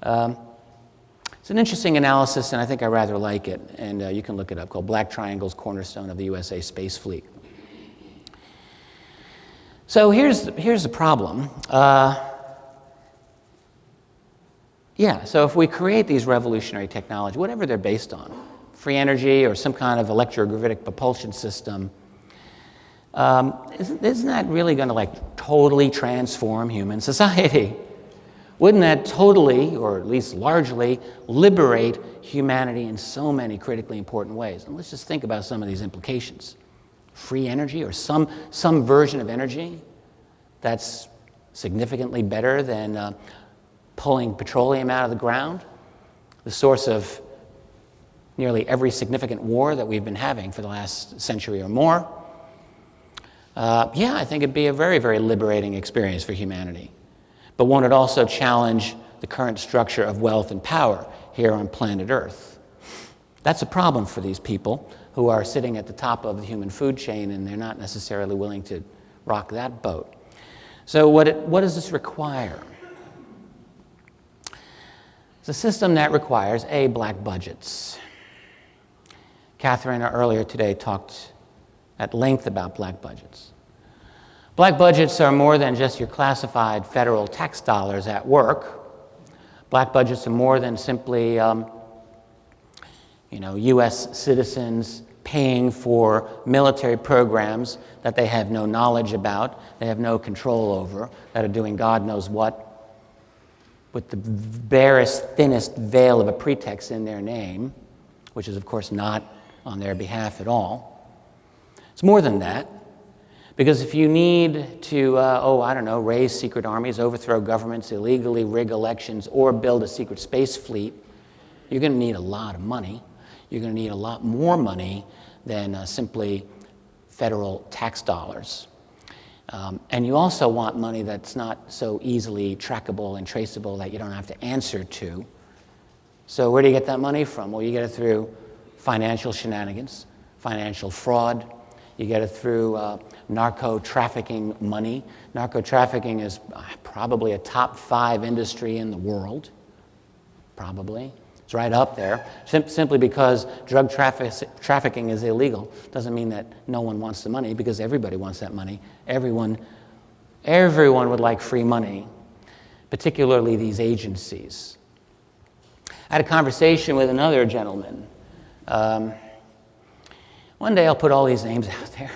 It's an interesting analysis, and I think I rather like it. And you can look it up, called Black Triangles, Cornerstone of the USA Space Fleet. So here's the problem. So if we create these revolutionary technology, whatever they're based on, free energy or some kind of electrogravitic propulsion system, isn't that really going to totally transform human society? Wouldn't that totally, or at least largely, liberate humanity in so many critically important ways? And let's just think about some of these implications. Free energy, or some version of energy that's significantly better than pulling petroleum out of the ground, the source of nearly every significant war that we've been having for the last century or more. I think it'd be a very, very liberating experience for humanity. But won't it also challenge the current structure of wealth and power here on planet Earth? That's a problem for these people who are sitting at the top of the human food chain, and they're not necessarily willing to rock that boat. So what does this require? It's a system that requires, A, black budgets. Catherine earlier today talked at length about black budgets. Black budgets are more than just your classified federal tax dollars at work. Black budgets are more than simply U.S. citizens paying for military programs that they have no knowledge about, they have no control over, that are doing God knows what, with the barest, thinnest veil of a pretext in their name, which is, of course, not on their behalf at all. It's more than that, because if you need to, raise secret armies, overthrow governments, illegally rig elections, or build a secret space fleet, you're going to need a lot of money. You're going to need a lot more money than simply federal tax dollars. And you also want money that's not so easily trackable and traceable that you don't have to answer to. So where do you get that money from? Well, you get it through financial shenanigans, financial fraud. You get it through narco-trafficking money. Narco-trafficking is probably a top 5 industry in the world, probably. It's right up there. Simply because drug trafficking is illegal doesn't mean that no one wants the money, because everybody wants that money. Everyone would like free money, particularly these agencies. I had a conversation with another gentleman. One day I'll put all these names out there.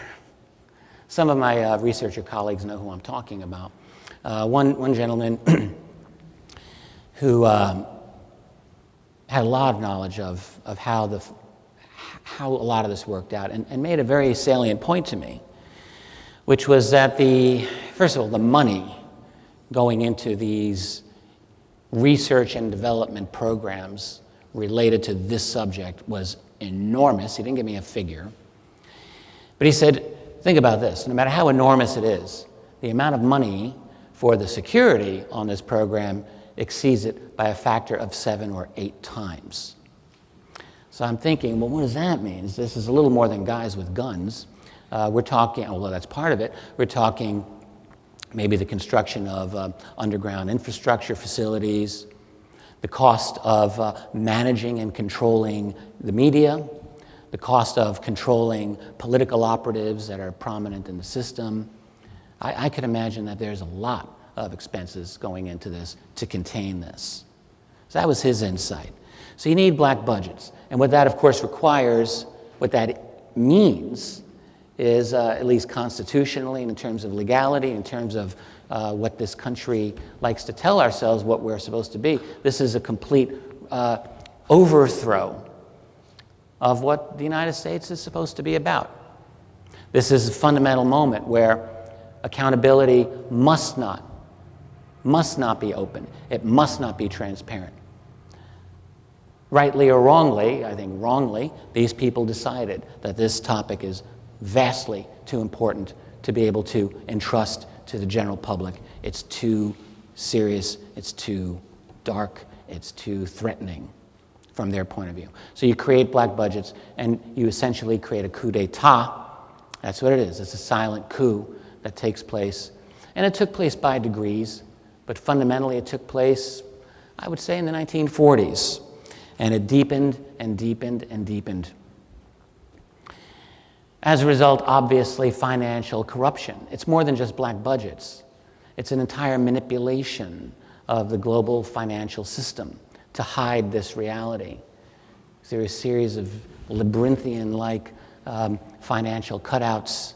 Some of my researcher colleagues know who I'm talking about. One gentleman who had a lot of knowledge of how a lot of this worked out, and made a very salient point to me, which was that first of all, the money going into these research and development programs related to this subject was enormous. He didn't give me a figure. But he said, think about this, no matter how enormous it is, the amount of money for the security on this program exceeds it by a factor of 7 or 8 times. So I'm thinking, well, what does that mean? This is a little more than guys with guns. We're talking, although that's part of it, we're talking maybe the construction of underground infrastructure facilities, the cost of managing and controlling the media, the cost of controlling political operatives that are prominent in the system. I could imagine that there's a lot of expenses going into this to contain this. So that was his insight. So you need black budgets. And what that, of course, requires, what that means, is at least constitutionally, in terms of legality, in terms of what this country likes to tell ourselves what we're supposed to be, this is a complete overthrow of what the United States is supposed to be about. This is a fundamental moment where accountability must not be open. It must not be transparent. Rightly or wrongly, I think wrongly, these people decided that this topic is vastly too important to be able to entrust to the general public. It's too serious, it's too dark, it's too threatening from their point of view. So you create black budgets and you essentially create a coup d'etat. That's what it is. It's a silent coup that takes place. And it took place by degrees, but fundamentally it took place, I would say, in the 1940s. And it deepened and deepened and deepened. As a result, obviously, financial corruption. It's more than just black budgets. It's an entire manipulation of the global financial system to hide this reality. There are a series of labyrinthian-like financial cutouts,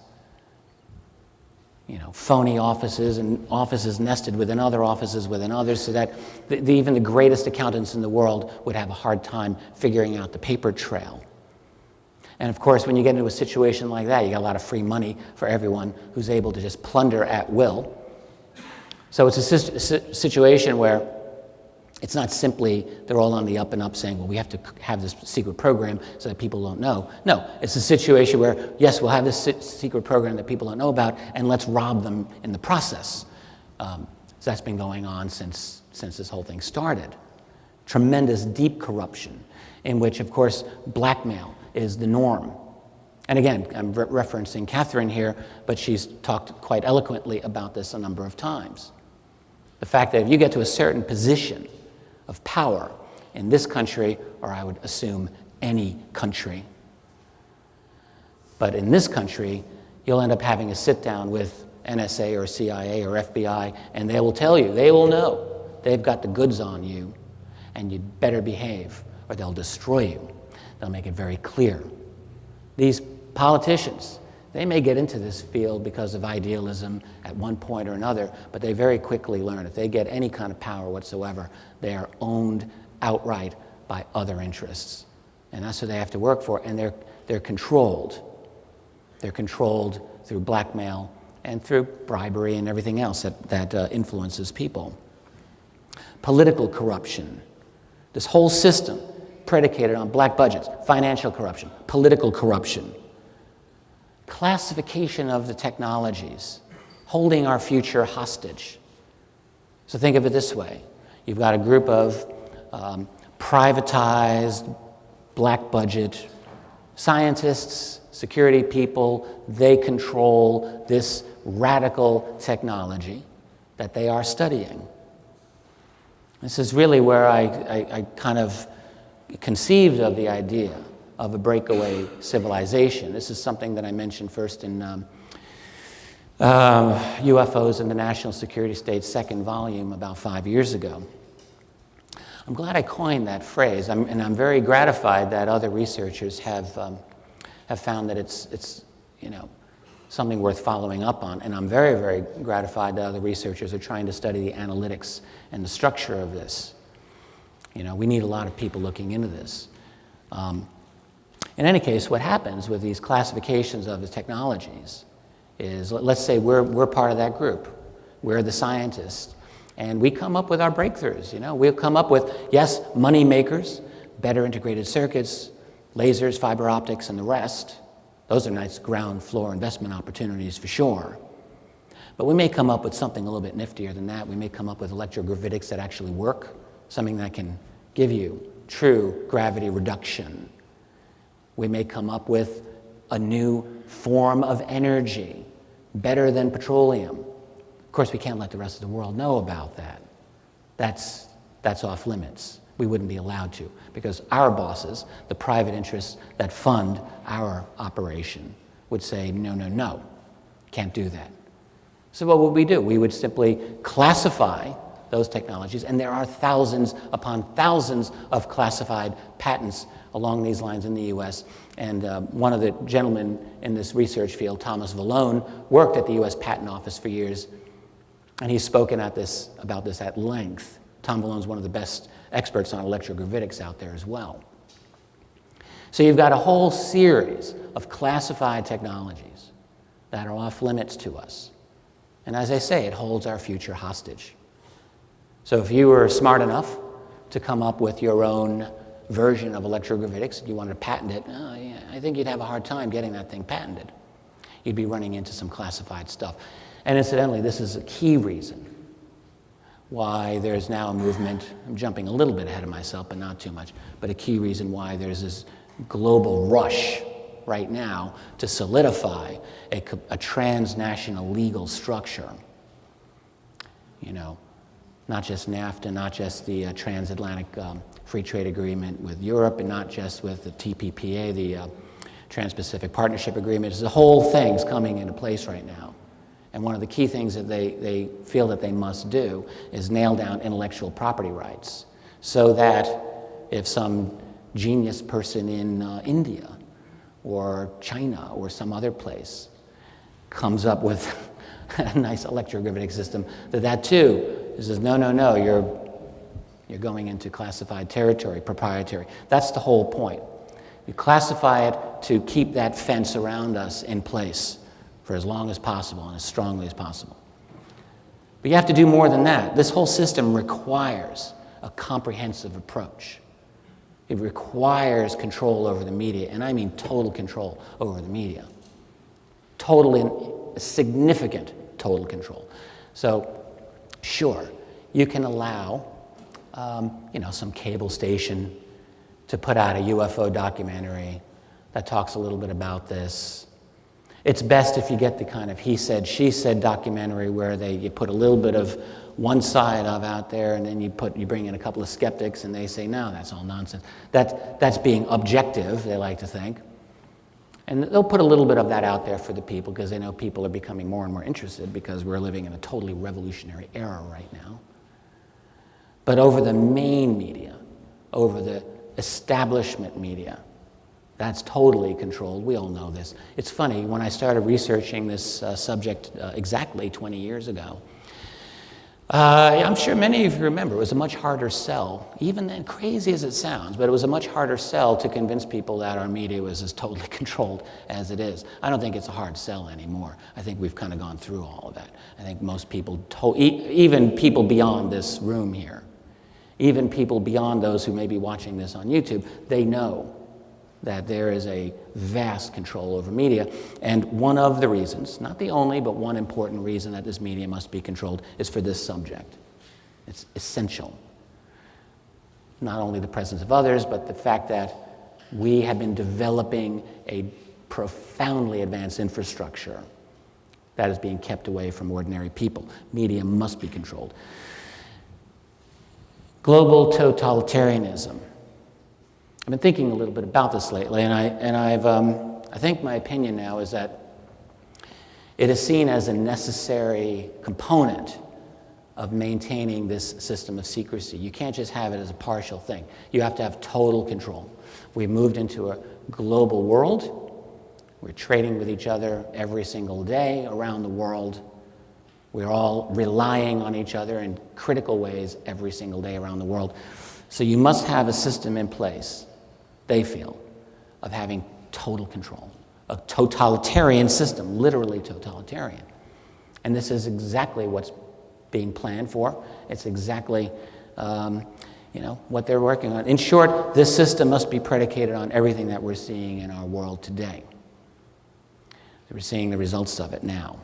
phony offices and offices nested within other offices within others, so that even the greatest accountants in the world would have a hard time figuring out the paper trail. And of course, when you get into a situation like that, you got a lot of free money for everyone who's able to just plunder at will. So it's a situation where it's not simply they're all on the up and up saying, well, we have to have this secret program so that people don't know. No, it's a situation where, yes, we'll have this secret program that people don't know about, and let's rob them in the process. So that's been going on since this whole thing started. Tremendous, deep corruption, in which, of course, blackmail is the norm. And again, I'm referencing Catherine here, but she's talked quite eloquently about this a number of times. The fact that if you get to a certain position of power in this country, or I would assume any country, but in this country, you'll end up having a sit-down with NSA or CIA or FBI, and they will tell you, they will know, they've got the goods on you, and you'd better behave, or they'll destroy you. They'll make it very clear. These politicians, they may get into this field because of idealism at one point or another, but they very quickly learn if they get any kind of power whatsoever, they are owned outright by other interests. And that's what they have to work for, and they're controlled. They're controlled through blackmail and through bribery and everything else that influences people. Political corruption. This whole system predicated on black budgets, financial corruption, political corruption, classification of the technologies, holding our future hostage. So think of it this way. You've got a group of privatized, black budget scientists, security people. They control this radical technology that they are studying. This is really where I kind of conceived of the idea of a breakaway civilization. This is something that I mentioned first in UFOs in the National Security State's second volume about 5 years ago. I'm glad I coined that phrase, and I'm very gratified that other researchers have found that it's something worth following up on, and I'm very, very gratified that other researchers are trying to study the analytics and the structure of this. We need a lot of people looking into this. In any case, what happens with these classifications of the technologies is, let's say we're part of that group. We're the scientists. And we come up with our breakthroughs. We'll come up with, yes, money makers, better integrated circuits, lasers, fiber optics, and the rest. Those are nice ground floor investment opportunities for sure. But we may come up with something a little bit niftier than that. We may come up with electrogravitics that actually work, something that can give you true gravity reduction We may come up with a new form of energy, better than petroleum. Of course, we can't let the rest of the world know about that. That's off limits. We wouldn't be allowed to, because our bosses, the private interests that fund our operation, would say, no, no, no, can't do that. So what would we do? We would simply classify those technologies, and there are thousands upon thousands of classified patents along these lines in the U.S. And one of the gentlemen in this research field, Thomas Vallone, worked at the U.S. Patent Office for years, and he's spoken about this at length. Tom Vallone's one of the best experts on electrogravitics out there as well. So you've got a whole series of classified technologies that are off limits to us. And as I say, it holds our future hostage. So if you were smart enough to come up with your own version of electrogravitics, and you wanted to patent it, I think you'd have a hard time getting that thing patented. You'd be running into some classified stuff. And incidentally, this is a key reason why there's now a movement. I'm jumping a little bit ahead of myself, but not too much. But a key reason why there's this global rush right now to solidify a transnational legal structure. You know, not just NAFTA, not just the Transatlantic Free Trade Agreement with Europe, and not just with the TPPA, the Trans-Pacific Partnership Agreement. The whole thing's coming into place right now. And one of the key things that they feel that they must do is nail down intellectual property rights, so that if some genius person in India or China or some other place comes up with a nice electrogravitic system, that too says, no, no, no, you're going into classified territory, proprietary. That's the whole point. You classify it to keep that fence around us in place for as long as possible and as strongly as possible. But you have to do more than that. This whole system requires a comprehensive approach. It requires control over the media, and I mean total control over the media. Total and significant total control. So, sure, you can allow, some cable station to put out a UFO documentary that talks a little bit about this. It's best if you get the kind of he said, she said documentary where you put a little bit of one side of out there, and then you bring in a couple of skeptics, and they say, no, that's all nonsense. That's being objective, they like to think. And they'll put a little bit of that out there for the people, because they know people are becoming more and more interested, because we're living in a totally revolutionary era right now. But over the main media, over the establishment media, that's totally controlled. We all know this. It's funny, when I started researching this subject exactly 20 years ago, I'm sure many of you remember, it was a much harder sell, even then, crazy as it sounds, but it was a much harder sell to convince people that our media was as totally controlled as it is. I don't think it's a hard sell anymore. I think we've kind of gone through all of that. I think most people, even people beyond this room here, even people beyond those who may be watching this on YouTube, they know that there is a vast control over media. And one of the reasons, not the only, but one important reason that this media must be controlled is for this subject. It's essential. Not only the presence of others, but the fact that we have been developing a profoundly advanced infrastructure that is being kept away from ordinary people. Media must be controlled. Global totalitarianism. I've been thinking a little bit about this lately, and I think my opinion now is that it is seen as a necessary component of maintaining this system of secrecy. You can't just have it as a partial thing. You have to have total control. We've moved into a global world. We're trading with each other every single day around the world. We're all relying on each other in critical ways every single day around the world. So you must have a system in place, they feel, of having total control. A totalitarian system, literally totalitarian. And this is exactly what's being planned for. It's exactly what they're working on. In short, this system must be predicated on everything that we're seeing in our world today. We're seeing the results of it now.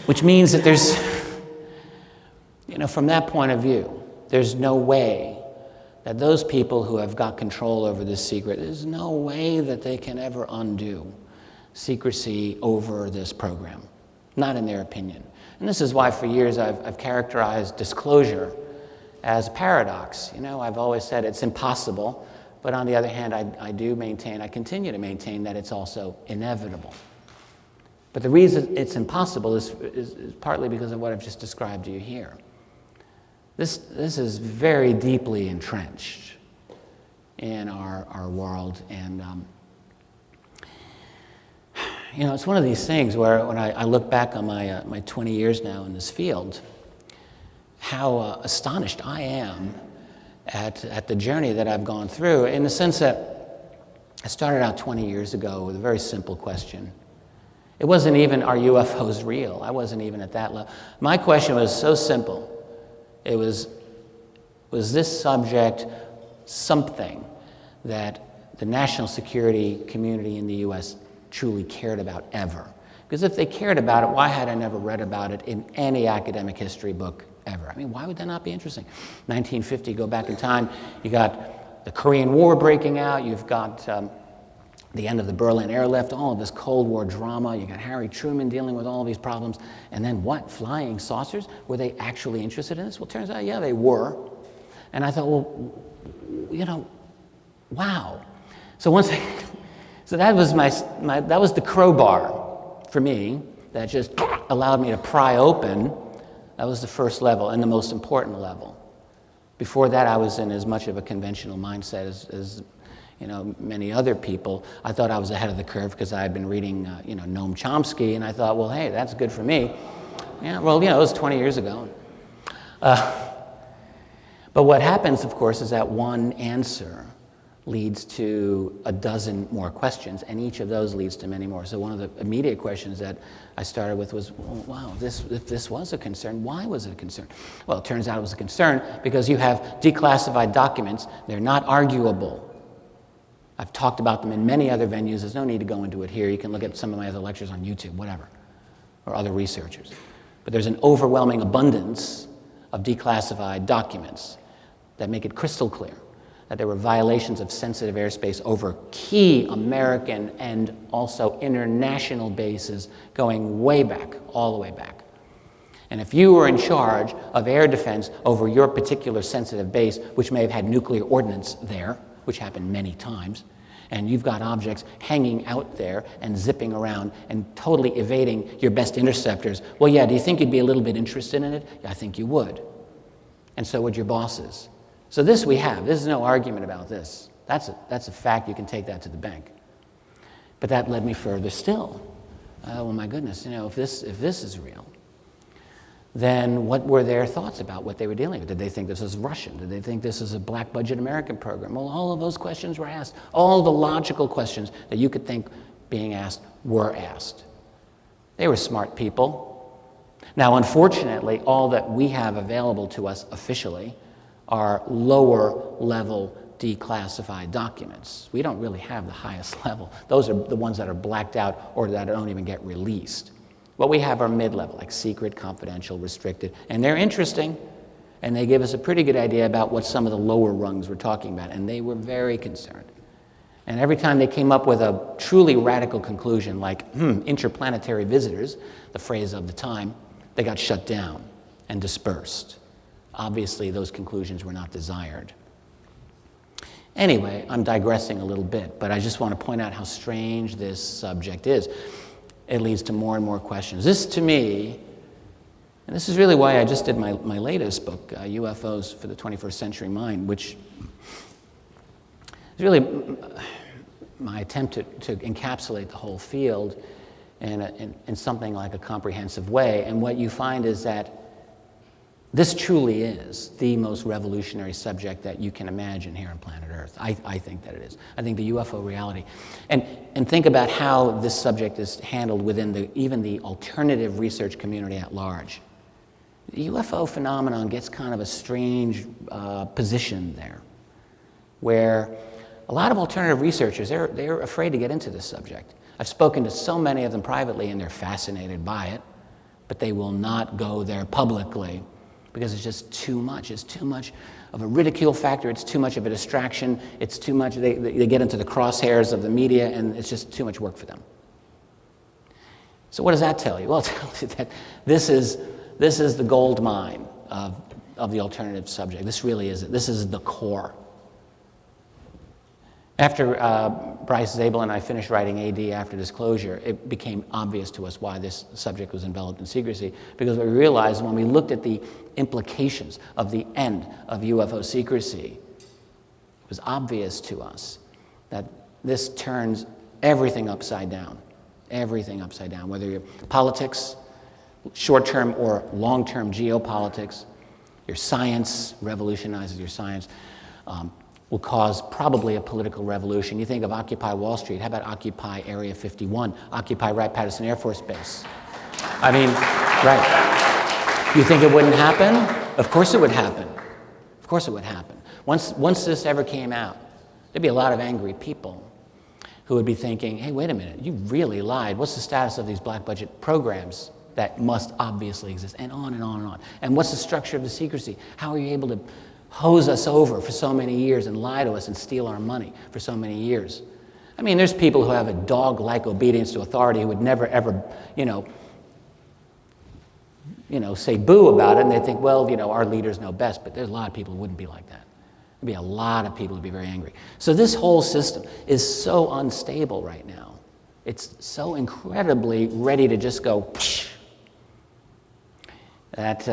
Which means that there's, from that point of view, there's no way that those people who have got control over this secret, there's no way that they can ever undo secrecy over this program, not in their opinion. And this is why for years I've characterized disclosure as a paradox. You know, I've always said it's impossible, but on the other hand, I continue to maintain that it's also inevitable. But the reason it's impossible is partly because of what I've just described to you here. This is very deeply entrenched in our world, and you know, it's one of these things where when I look back on my 20 years now in this field, how astonished I am at the journey that I've gone through, in the sense that I started out 20 years ago with a very simple question. It wasn't even, are UFOs real? I wasn't even at that level. My question was so simple. It was this subject something that the national security community in the U.S. truly cared about ever? Because if they cared about it, why had I never read about it in any academic history book ever? I mean, why would that not be interesting? 1950, go back in time, you got the Korean War breaking out, you've got the end of the Berlin airlift, all of this Cold War drama, you got Harry Truman dealing with all these problems, and then what, flying saucers? Were they actually interested in this? Well, it turns out, yeah, they were. And I thought, well, you know, wow. So that was that was the crowbar for me that just allowed me to pry open. That was the first level and the most important level. Before that, I was in as much of a conventional mindset as you know, many other people. I thought I was ahead of the curve because I had been reading, you know, Noam Chomsky, and I thought, well, hey, that's good for me. Yeah, well, you know, it was 20 years ago. But what happens, of course, is that one answer leads to a dozen more questions, and each of those leads to many more. So one of the immediate questions that I started with was, well, wow, if this was a concern, why was it a concern? Well, it turns out it was a concern because you have declassified documents. They're not arguable. I've talked about them in many other venues. There's no need to go into it here. You can look at some of my other lectures on YouTube, whatever, or other researchers. But there's an overwhelming abundance of declassified documents that make it crystal clear that there were violations of sensitive airspace over key American and also international bases going way back, all the way back. And if you were in charge of air defense over your particular sensitive base, which may have had nuclear ordnance there, which happened many times, and you've got objects hanging out there and zipping around and totally evading your best interceptors, well, yeah, do you think you'd be a little bit interested in it? I think you would. And so would your bosses. So this we have. There's no argument about this. That's a fact. You can take that to the bank. But that led me further still. Oh my goodness, you know, if this is real, then what were their thoughts about what they were dealing with? Did they think this was Russian? Did they think this was a black budget American program? Well, all of those questions were asked. All the logical questions that you could think being asked were asked. They were smart people. Now, unfortunately, all that we have available to us officially are lower level declassified documents. We don't really have the highest level. Those are the ones that are blacked out or that don't even get released. What we have are mid-level, like secret, confidential, restricted, and they're interesting, and they give us a pretty good idea about what some of the lower rungs were talking about, and they were very concerned. And every time they came up with a truly radical conclusion, like, interplanetary visitors, the phrase of the time, they got shut down and dispersed. Obviously, those conclusions were not desired. Anyway, I'm digressing a little bit, but I just want to point out how strange this subject is. It leads to more and more questions. This, to me, and this is really why I just did my latest book, UFOs for the 21st Century Mind, which is really my attempt to encapsulate the whole field in something like a comprehensive way. And what you find is that this truly is the most revolutionary subject that you can imagine here on planet Earth. I think that it is. I think the UFO reality. And think about how this subject is handled within even the alternative research community at large. The UFO phenomenon gets kind of a strange position there, where a lot of alternative researchers, they're afraid to get into this subject. I've spoken to so many of them privately, and they're fascinated by it, but they will not go there publicly, because it's just too much. It's too much of a ridicule factor. It's too much of a distraction. It's too much. They get into the crosshairs of the media, and it's just too much work for them. So what does that tell you? Well, it tells you that this is the gold mine of the alternative subject. This really is it. This is the core. After Bryce Zabel and I finished writing AD After Disclosure, it became obvious to us why this subject was enveloped in secrecy, because what we realized when we looked at the implications of the end of UFO secrecy, it was obvious to us that this turns everything upside down. Everything upside down, whether you're politics, short-term or long-term geopolitics, your science revolutionizes your science, will cause probably a political revolution. You think of Occupy Wall Street. How about Occupy Area 51? Occupy Wright-Patterson Air Force Base. I mean, right. You think it wouldn't happen? Of course it would happen. Of course it would happen. Once this ever came out, there'd be a lot of angry people who would be thinking, hey, wait a minute, you really lied. What's the status of these black budget programs that must obviously exist? And on and on and on. And what's the structure of the secrecy? How are you able to hose us over for so many years and lie to us and steal our money for so many years? I mean, there's people who have a dog-like obedience to authority who would never, ever, say boo about it, and they think, well, our leaders know best, but there's a lot of people who wouldn't be like that. There'd be a lot of people who'd be very angry. So this whole system is so unstable right now. It's so incredibly ready to just go, that,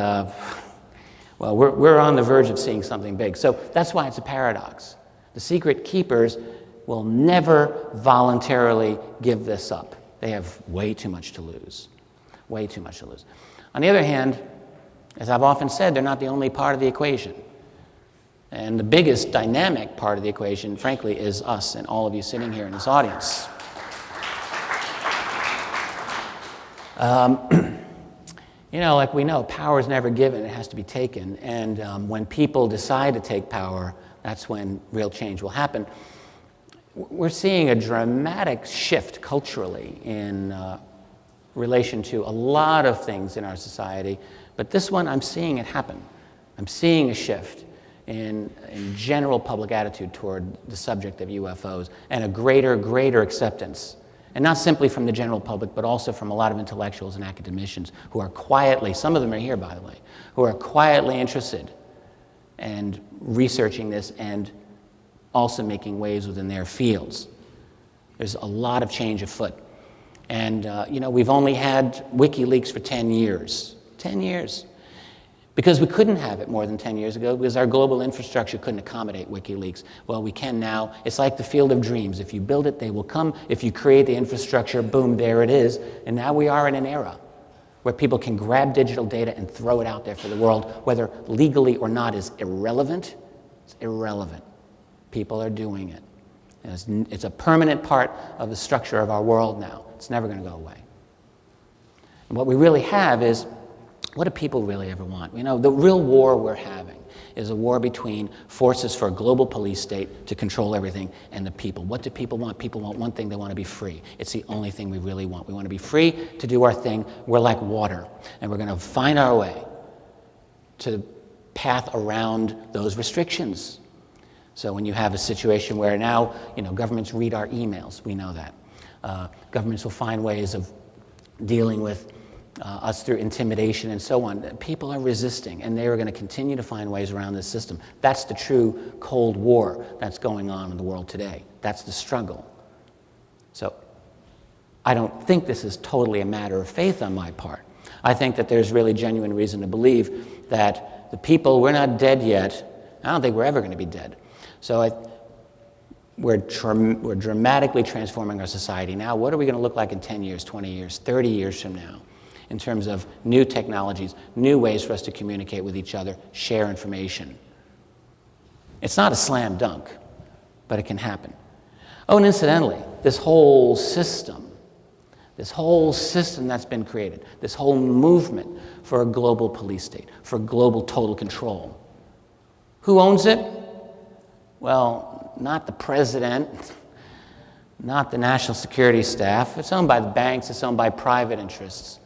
well, we're on the verge of seeing something big. So that's why it's a paradox. The secret keepers will never voluntarily give this up. They have way too much to lose. Way too much to lose. On the other hand, as I've often said, they're not the only part of the equation. And the biggest dynamic part of the equation, frankly, is us and all of you sitting here in this audience. Like we know, power is never given, it has to be taken. And when people decide to take power, that's when real change will happen. We're seeing a dramatic shift culturally in relation to a lot of things in our society, but this one, I'm seeing it happen. I'm seeing a shift in general public attitude toward the subject of UFOs, and a greater acceptance. And not simply from the general public, but also from a lot of intellectuals and academicians who are quietly, some of them are here, by the way, who are quietly interested and researching this and also making waves within their fields. There's a lot of change afoot. And, we've only had WikiLeaks for 10 years. 10 years. Because we couldn't have it more than 10 years ago, because our global infrastructure couldn't accommodate WikiLeaks. Well, we can now. It's like the field of dreams. If you build it, they will come. If you create the infrastructure, boom, there it is. And now we are in an era where people can grab digital data and throw it out there for the world, whether legally or not is irrelevant. It's irrelevant. People are doing it. And it's a permanent part of the structure of our world now. It's never going to go away. And what we really have is, what do people really ever want? The real war we're having is a war between forces for a global police state to control everything and the people. What do people want? People want one thing: they want to be free. It's the only thing we really want. We want to be free to do our thing. We're like water, and we're going to find our way to path around those restrictions. So when you have a situation where now, governments read our emails, we know that. Governments will find ways of dealing with us through intimidation and so on. People are resisting, and they are going to continue to find ways around this system. That's the true Cold War that's going on in the world today. That's the struggle. So I don't think this is totally a matter of faith on my part. I think that there's really genuine reason to believe that the people, we're not dead yet. I don't think we're ever going to be dead. So we're dramatically transforming our society now. What are we going to look like in 10 years, 20 years, 30 years from now? In terms of new technologies, new ways for us to communicate with each other, share information. It's not a slam dunk, but it can happen. Oh, and incidentally, this whole system that's been created, this whole movement for a global police state, for global total control. Who owns it? Well, not the president, not the national security staff. It's owned by the banks, it's owned by private interests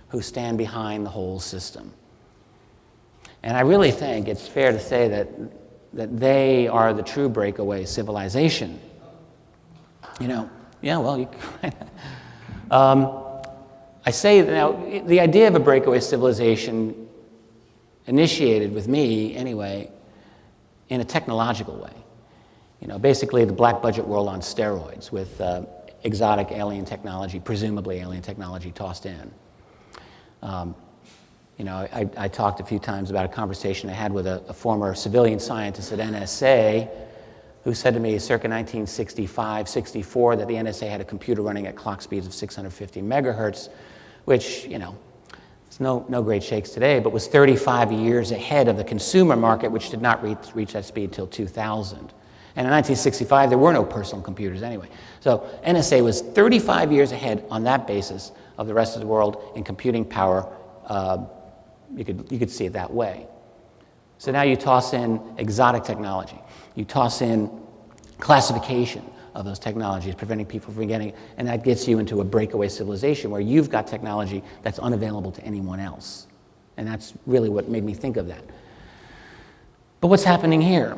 who stand behind the whole system. And I really think it's fair to say that they are the true breakaway civilization. I say now, the idea of a breakaway civilization initiated with me, anyway, in a technological way. Basically the black budget world on steroids with exotic alien technology, presumably alien technology, tossed in. I talked a few times about a conversation I had with a former civilian scientist at NSA who said to me circa 1965, 64, that the NSA had a computer running at clock speeds of 650 megahertz, which, it's no great shakes today, but was 35 years ahead of the consumer market, which did not reach that speed till 2000. And in 1965, there were no personal computers anyway. So NSA was 35 years ahead on that basis of the rest of the world in computing power. You could see it that way. So now you toss in exotic technology. You toss in classification of those technologies, preventing people from getting it, and that gets you into a breakaway civilization where you've got technology that's unavailable to anyone else. And that's really what made me think of that. But what's happening here?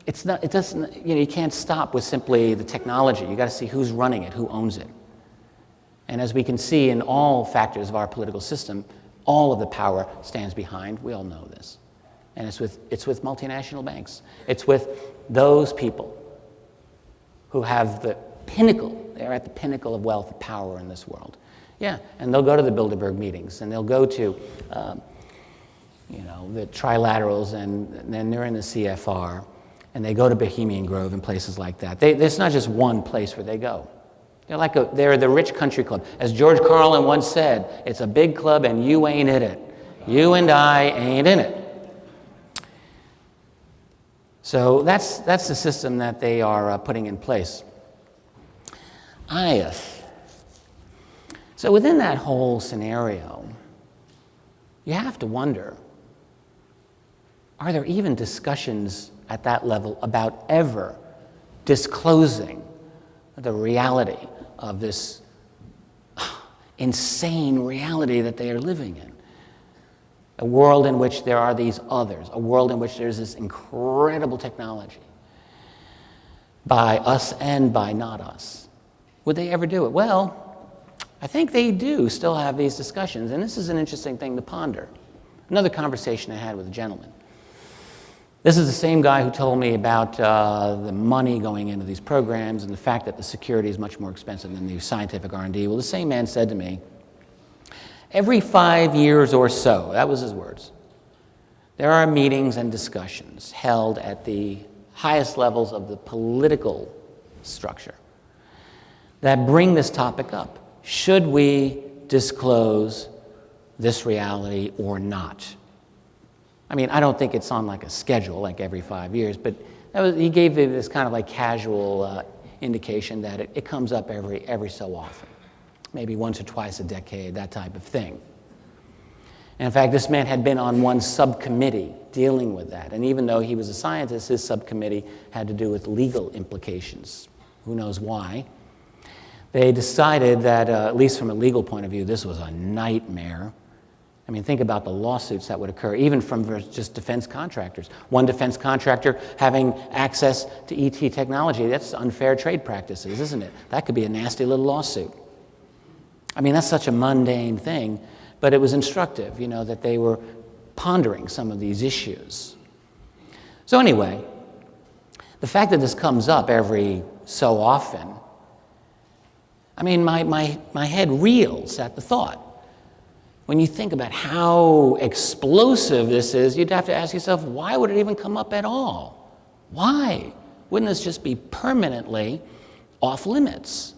You can't stop with simply the technology. You got to see who's running it, who owns it. And as we can see in all factors of our political system, all of the power stands behind. We all know this. And it's with multinational banks. It's with those people who have the pinnacle. They're at the pinnacle of wealth and power in this world. Yeah, and they'll go to the Bilderberg meetings, and they'll go to, the trilaterals, and then they're in the CFR, and they go to Bohemian Grove and places like that. There's not just one place where they go. They're the rich country club. As George Carlin once said, it's a big club and you ain't in it. You and I ain't in it. So that's the system that they are putting in place. So within that whole scenario, you have to wonder, are there even discussions at that level about ever disclosing the reality of this insane reality that they are living in? A world in which there are these others, a world in which there's this incredible technology by us and by not us. Would they ever do it? Well, I think they do still have these discussions, and this is an interesting thing to ponder. Another conversation I had with a gentleman. This is the same guy who told me about the money going into these programs and the fact that the security is much more expensive than the scientific R&D. Well, the same man said to me, every 5 years or so, that was his words, there are meetings and discussions held at the highest levels of the political structure that bring this topic up. Should we disclose this reality or not? I mean, I don't think it's on like a schedule, like every 5 years, but he gave me this kind of like casual indication that it comes up every so often. Maybe once or twice a decade, that type of thing. And in fact, this man had been on one subcommittee dealing with that. And even though he was a scientist, his subcommittee had to do with legal implications. Who knows why? They decided that, at least from a legal point of view, this was a nightmare. I mean, think about the lawsuits that would occur, even from just defense contractors. One defense contractor having access to ET technology, that's unfair trade practices, isn't it? That could be a nasty little lawsuit. I mean, that's such a mundane thing, but it was instructive, that they were pondering some of these issues. So anyway, the fact that this comes up every so often, I mean, my head reels at the thought. When you think about how explosive this is, you'd have to ask yourself, why would it even come up at all? Why? Wouldn't this just be permanently off limits?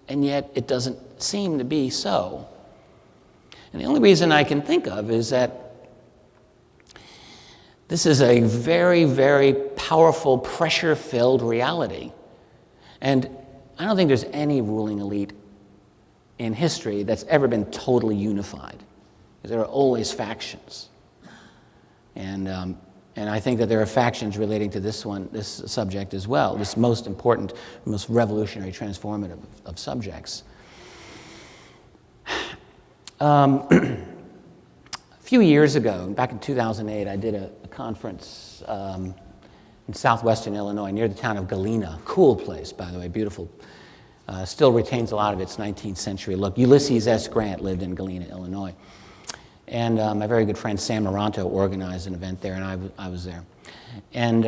And yet it doesn't seem to be so. And the only reason I can think of is that this is a very, very powerful, pressure-filled reality. And I don't think there's any ruling elite in history that's ever been totally unified. Because there are always factions. And I think that there are factions relating to this subject as well, this most important, most revolutionary, transformative of subjects. A few years ago, back in 2008, I did a conference in southwestern Illinois near the town of Galena. Cool place, by the way, beautiful. Still retains a lot of its 19th century look. Ulysses S. Grant lived in Galena, Illinois. And my very good friend Sam Moranto organized an event there, and I was there. And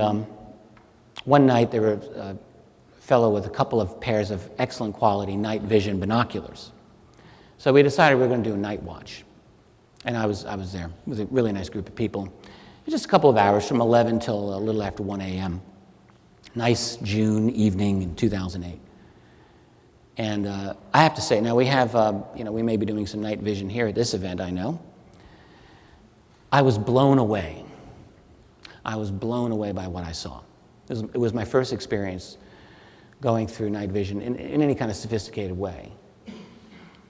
one night there were a fellow with a couple of pairs of excellent quality night vision binoculars. So we decided we were going to do a night watch. And I was there. It was a really nice group of people. It was just a couple of hours, from 11 till a little after 1 a.m. Nice June evening in 2008. And I have to say, now we have, we may be doing some night vision here at this event, I know. I was blown away. I was blown away by what I saw. It was my first experience going through night vision in any kind of sophisticated way.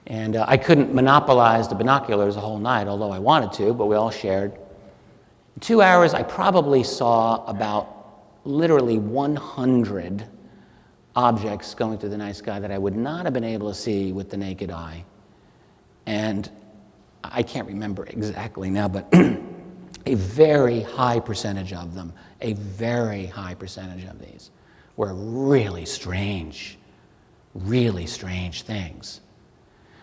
And I couldn't monopolize the binoculars the whole night, although I wanted to, but we all shared. In 2 hours, I probably saw about literally 100 objects going through the night sky that I would not have been able to see with the naked eye. And I can't remember exactly now, but a very high percentage of them, a very high percentage of these were really strange things.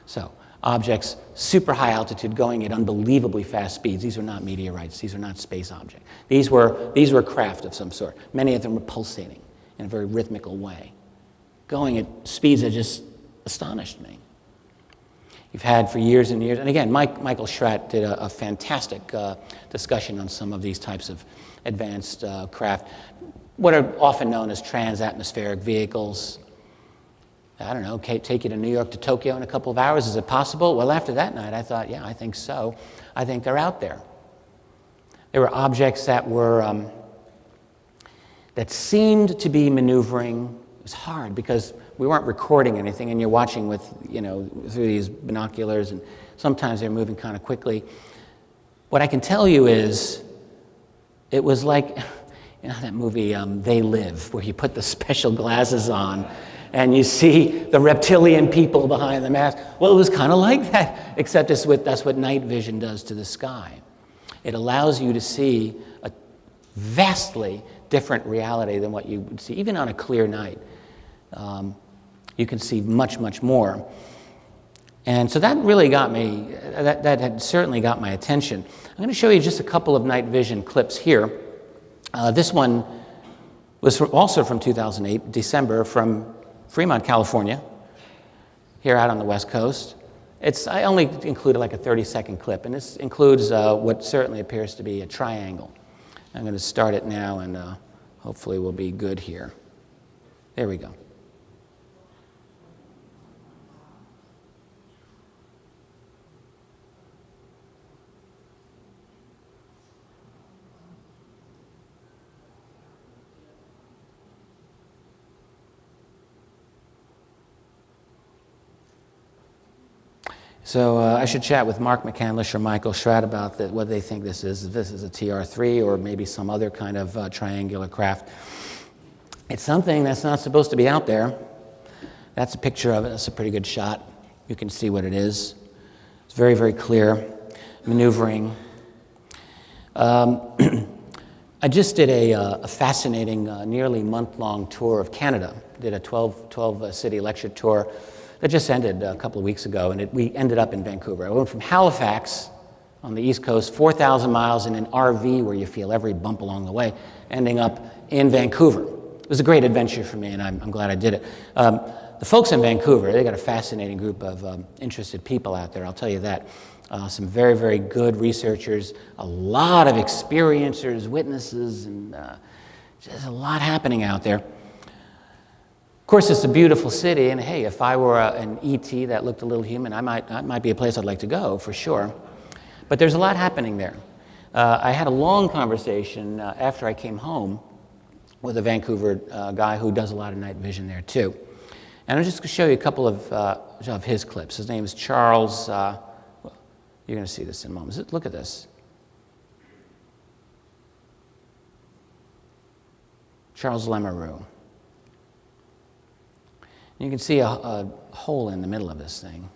So, objects, super high altitude, going at unbelievably fast speeds. These are not meteorites. These are not space objects. These were craft of some sort. Many of them were pulsating in a very rhythmical way, going at speeds that just astonished me. You've had for years and years, and again, Michael Schratt did a fantastic discussion on some of these types of advanced craft, what are often known as trans-atmospheric vehicles. I don't know, take you to New York to Tokyo in a couple of hours. Is it possible? Well, after that night, I thought, yeah, I think so. I think they're out there. There were objects that seemed to be maneuvering. It was hard because we weren't recording anything, and you're watching with, through these binoculars, and sometimes they're moving kind of quickly. What I can tell you is, it was like, that movie, They Live, where you put the special glasses on, and you see the reptilian people behind the mask. Well, it was kind of like that, except that's what night vision does to the sky. It allows you to see a vastly different reality than what you would see, even on a clear night. You can see much, much more. And so that really got me, that had certainly got my attention. I'm going to show you just a couple of night vision clips here. This one was also from 2008, December, from Fremont, California, here out on the West Coast. I only included like a 30-second clip, and this includes what certainly appears to be a triangle. I'm going to start it now, and hopefully we'll be good here. There we go. So I should chat with Mark McCandlish or Michael Schratt about what they think this is. If this is a TR-3 or maybe some other kind of triangular craft. It's something that's not supposed to be out there. That's a picture of it. That's a pretty good shot. You can see what it is. It's very, very clear. Maneuvering. I just did a fascinating, nearly month-long tour of Canada. Did a 12-city lecture tour that just ended a couple of weeks ago, and we ended up in Vancouver. I went from Halifax on the East Coast, 4,000 miles in an RV where you feel every bump along the way, ending up in Vancouver. It was a great adventure for me, and I'm glad I did it. The folks in Vancouver, they got a fascinating group of interested people out there, I'll tell you that. Some very, very good researchers, a lot of experiencers, witnesses, and just a lot happening out there. Of course, it's a beautiful city, and hey, if I were an ET that looked a little human, that might be a place I'd like to go, for sure. But there's a lot happening there. I had a long conversation after I came home with a Vancouver guy who does a lot of night vision there, too. And I'm just going to show you a couple of his clips. His name is Charles, you're going to see this in a moment. Look at this. Charles Lemeroux. You can see a hole in the middle of this thing.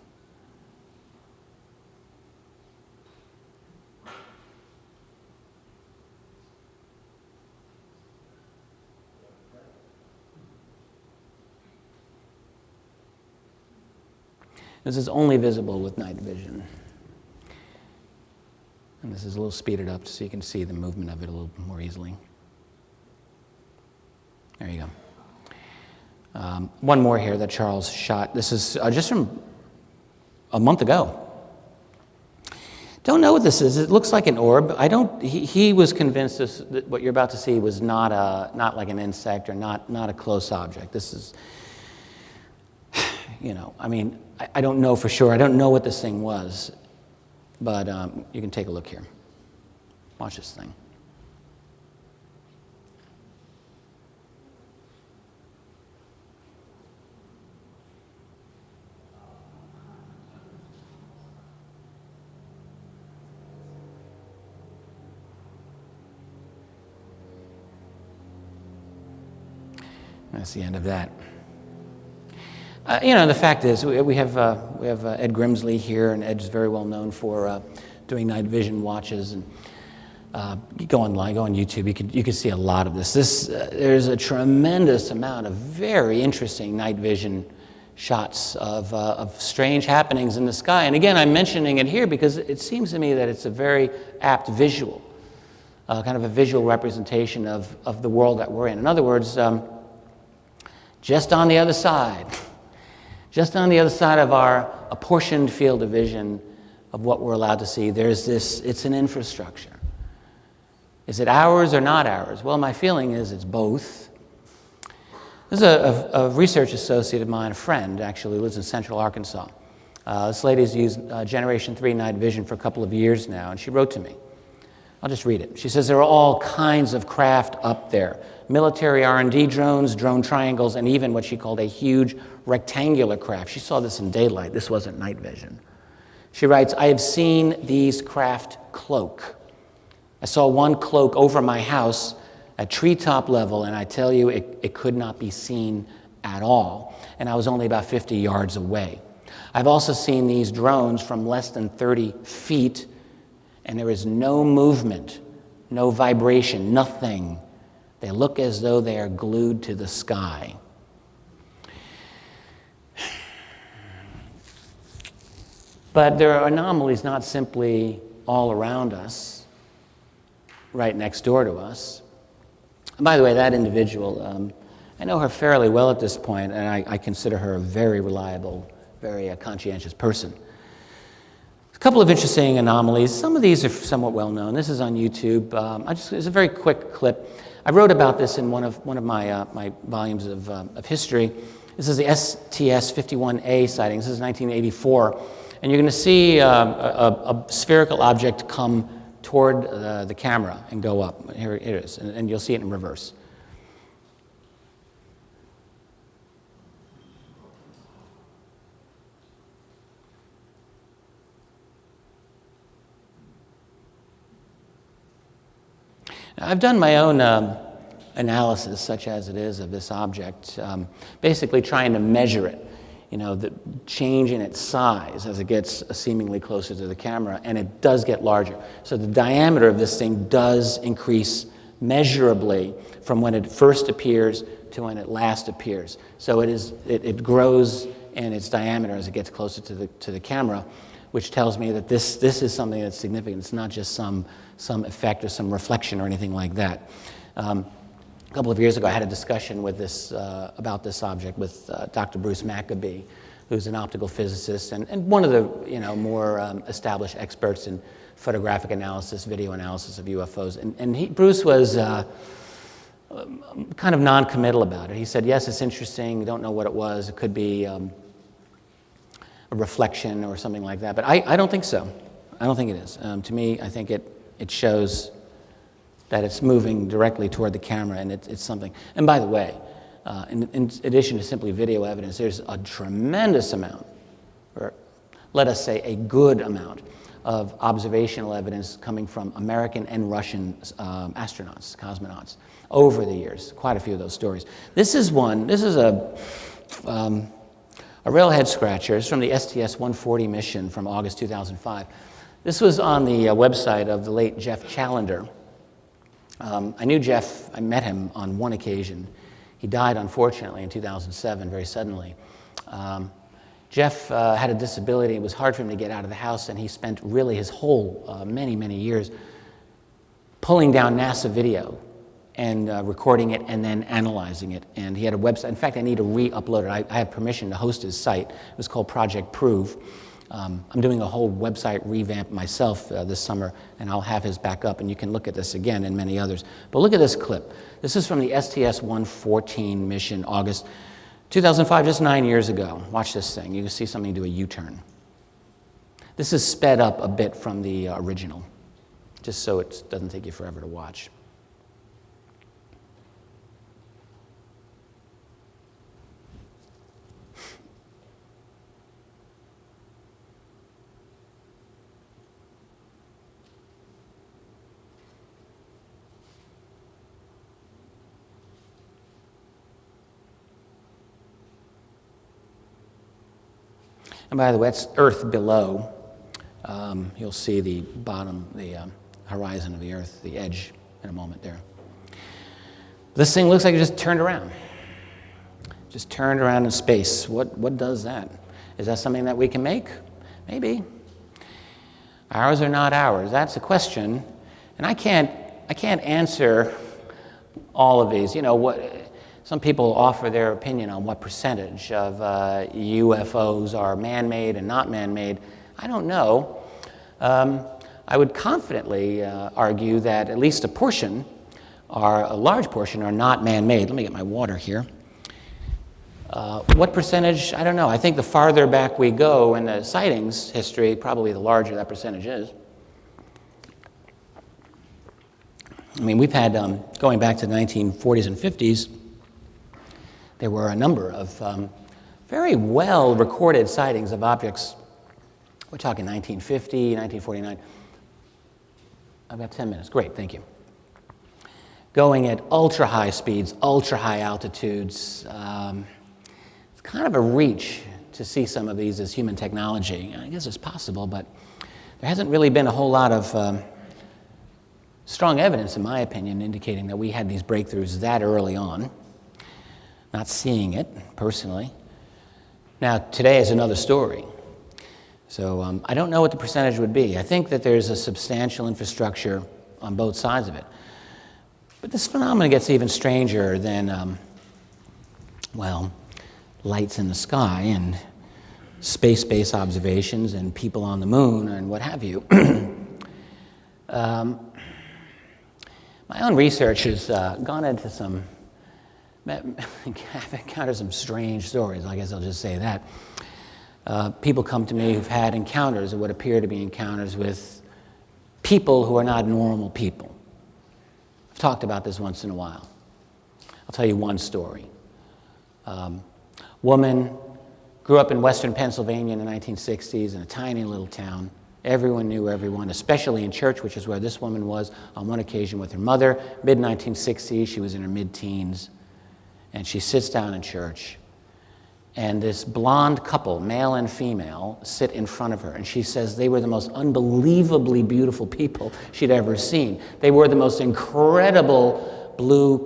This is only visible with night vision. And this is a little speeded up so you can see the movement of it a little more easily. There you go. One more here that Charles shot. This is just from a month ago. Don't know what this is. It looks like an orb. He was convinced that what you're about to see was not like an insect or not a close object. This is, I don't know for sure. I don't know what this thing was, but you can take a look here. Watch this thing. That's the end of that. The fact is, we have Ed Grimsley here, and Ed's very well known for doing night vision watches. And you go online, go on YouTube, you can see a lot of this. There's a tremendous amount of very interesting night vision shots of strange happenings in the sky. And again, I'm mentioning it here because it seems to me that it's a very apt visual, kind of a visual representation of the world that we're in. In other words, just on the other side of our apportioned field of vision of what we're allowed to see, there's this, it's an infrastructure. Is it ours or not ours? Well, my feeling is it's both. This is a research associate of mine, a friend, actually, who lives in central Arkansas. This lady's used Generation 3 night vision for a couple of years now, and she wrote to me. I'll just read it. She says, there are all kinds of craft up there. Military R&D drones, drone triangles, and even what she called a huge rectangular craft. She saw this in daylight. This wasn't night vision. She writes, I have seen these craft cloak. I saw one cloak over my house at treetop level, and I tell you, it could not be seen at all. And I was only about 50 yards away. I've also seen these drones from less than 30 feet, and there is no movement, no vibration, nothing. They look as though they are glued to the sky. But there are anomalies not simply all around us, right next door to us. And by the way, that individual, I know her fairly well at this point, and I consider her a very reliable, very conscientious person. A couple of interesting anomalies. Some of these are somewhat well known. This is on YouTube. It's a very quick clip. I wrote about this in one of my volumes of history. This is the STS-51A sighting. This is 1984. And you're going to see a spherical object come toward the camera and go up. Here it is, and you'll see it in reverse. I've done my own analysis, such as it is, of this object, basically trying to measure it, the change in its size as it gets seemingly closer to the camera, and it does get larger. So the diameter of this thing does increase measurably from when it first appears to when it last appears. So it grows in its diameter as it gets closer to the camera, which tells me that this is something that's significant. It's not just some effect or some reflection or anything like that. A couple of years ago, I had a discussion with about this object with Dr. Bruce Maccabee, who's an optical physicist and one of the more established experts in photographic analysis, video analysis of UFOs. And Bruce was kind of non-committal about it. He said, yes, it's interesting. We don't know what it was. It could be a reflection or something like that. But I don't think so. I don't think it is. To me, I think it shows that it's moving directly toward the camera, and it's something. And by the way, in addition to simply video evidence, there's a tremendous amount, or let us say a good amount, of observational evidence coming from American and Russian astronauts, cosmonauts, over the years. Quite a few of those stories. This is one. This is a real head scratcher. It's from the STS-140 mission from August 2005. This was on the website of the late Jeff Challenger. I knew Jeff. I met him on one occasion. He died, unfortunately, in 2007, very suddenly. Jeff had a disability. It was hard for him to get out of the house, and he spent really his whole many, many years pulling down NASA video and recording it and then analyzing it. And he had a website. In fact, I need to re-upload it. I have permission to host his site. It was called Project Prove. I'm doing a whole website revamp myself this summer, and I'll have his back up, and you can look at this again and many others. But look at this clip. This is from the STS-114 mission, August 2005, just 9 years ago. Watch this thing. You can see something do a U-turn. This is sped up a bit from the original, just so it doesn't take you forever to watch. And by the way, it's Earth below. You'll see the bottom, the horizon of the Earth, the edge in a moment there. This thing looks like it just turned around. Just turned around in space. What does that? Is that something that we can make? Maybe. Ours or not ours? That's a question. And I can't answer all of these. You know, some people offer their opinion on what percentage of UFOs are man-made and not man-made. I don't know. I would confidently argue that at least a large portion, are not man-made. Let me get my water here. What percentage? I don't know. I think the farther back we go in the sightings history, probably the larger that percentage is. I mean, we've had, going back to the 1940s and 50s, there were a number of very well-recorded sightings of objects. We're talking 1950, 1949. I've got 10 minutes. Great, thank you. Going at ultra-high speeds, ultra-high altitudes. It's kind of a reach to see some of these as human technology. I guess it's possible, but there hasn't really been a whole lot of strong evidence, in my opinion, indicating that we had these breakthroughs that early on. Not seeing it, personally. Now, today is another story. So I don't know what the percentage would be. I think that there's a substantial infrastructure on both sides of it. But this phenomenon gets even stranger than, lights in the sky and space-based observations and people on the moon and what have you. My own research has gone into I've encountered some strange stories, I guess I'll just say that. People come to me who've had encounters, or what appear to be encounters, with people who are not normal people. I've talked about this once in a while. I'll tell you one story. Woman grew up in western Pennsylvania in the 1960s in a tiny little town. Everyone knew everyone, especially in church, which is where this woman was on one occasion with her mother. Mid-1960s, she was in her mid-teens. And she sits down in church, and this blonde couple, male and female, sit in front of her, and she says they were the most unbelievably beautiful people she'd ever seen. They wore the most incredible blue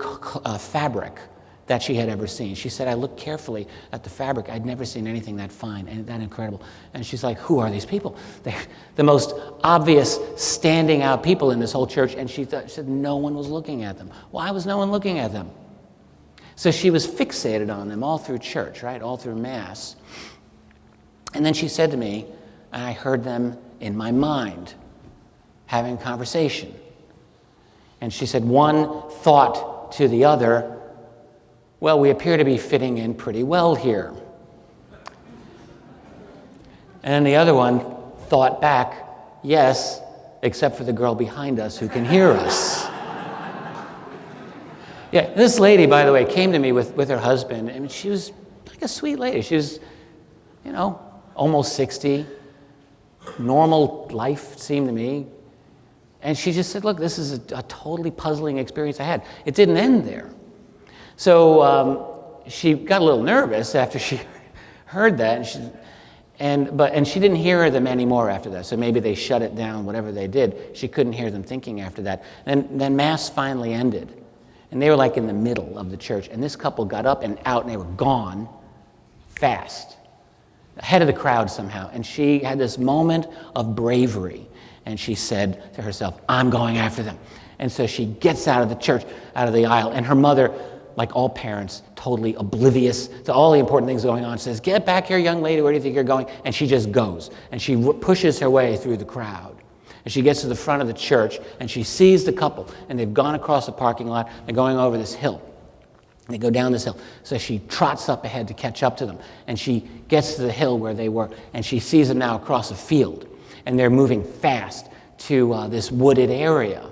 fabric that she had ever seen. She said, I looked carefully at the fabric. I'd never seen anything that fine and that incredible. And she's like, who are these people? They're the most obvious standing out people in this whole church. And she said no one was looking at them. Why was no one looking at them? So she was fixated on them all through church, right? All through Mass. And then she said to me, and I heard them in my mind having a conversation. And she said, one thought to the other, well, we appear to be fitting in pretty well here. And then the other one thought back, yes, except for the girl behind us who can hear us. Yeah, this lady, by the way, came to me with her husband, and she was like a sweet lady. She was, almost 60. Normal life, seemed to me. And she just said, look, this is a totally puzzling experience I had. It didn't end there. So she got a little nervous after she heard that, and she didn't hear them anymore after that. So maybe they shut it down, whatever they did. She couldn't hear them thinking after that. And then Mass finally ended. And they were like in the middle of the church. And this couple got up and out, and they were gone fast. ahead of the crowd somehow. And she had this moment of bravery. And she said to herself, I'm going after them. And so she gets out of the church, out of the aisle. And her mother, like all parents, totally oblivious to all the important things going on, says, get back here, young lady, where do you think you're going? And she just goes. And she pushes her way through the crowd. And she gets to the front of the church, and she sees the couple. And they've gone across the parking lot. They're going over this hill. They go down this hill. So she trots up ahead to catch up to them. And she gets to the hill where they were, and she sees them now across a field. And they're moving fast to this wooded area.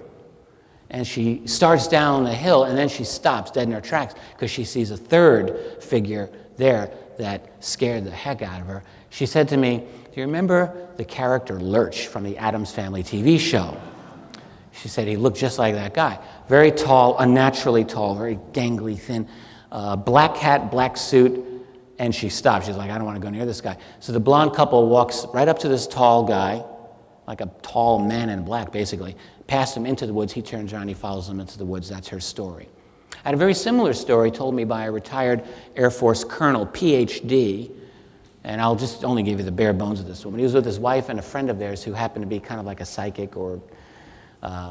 And she starts down the hill, and then she stops dead in her tracks because she sees a third figure there that scared the heck out of her. She said to me, do you remember the character Lurch from the Addams Family TV show? She said he looked just like that guy. Very tall, unnaturally tall, very gangly, thin, black hat, black suit, and she stopped. She's like, I don't want to go near this guy. So the blonde couple walks right up to this tall guy, like a tall man in black, basically, past him into the woods. He turns around, he follows them into the woods. That's her story. I had a very similar story told me by a retired Air Force colonel, PhD, and I'll just only give you the bare bones of this one. He was with his wife and a friend of theirs who happened to be kind of like a psychic, or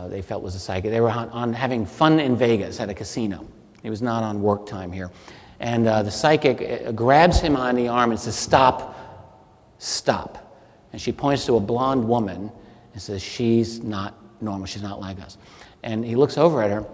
they felt was a psychic. They were on having fun in Vegas at a casino. He was not on work time here. And the psychic grabs him on the arm and says, stop, stop. And she points to a blonde woman and says, she's not normal, she's not like us. And he looks over at her,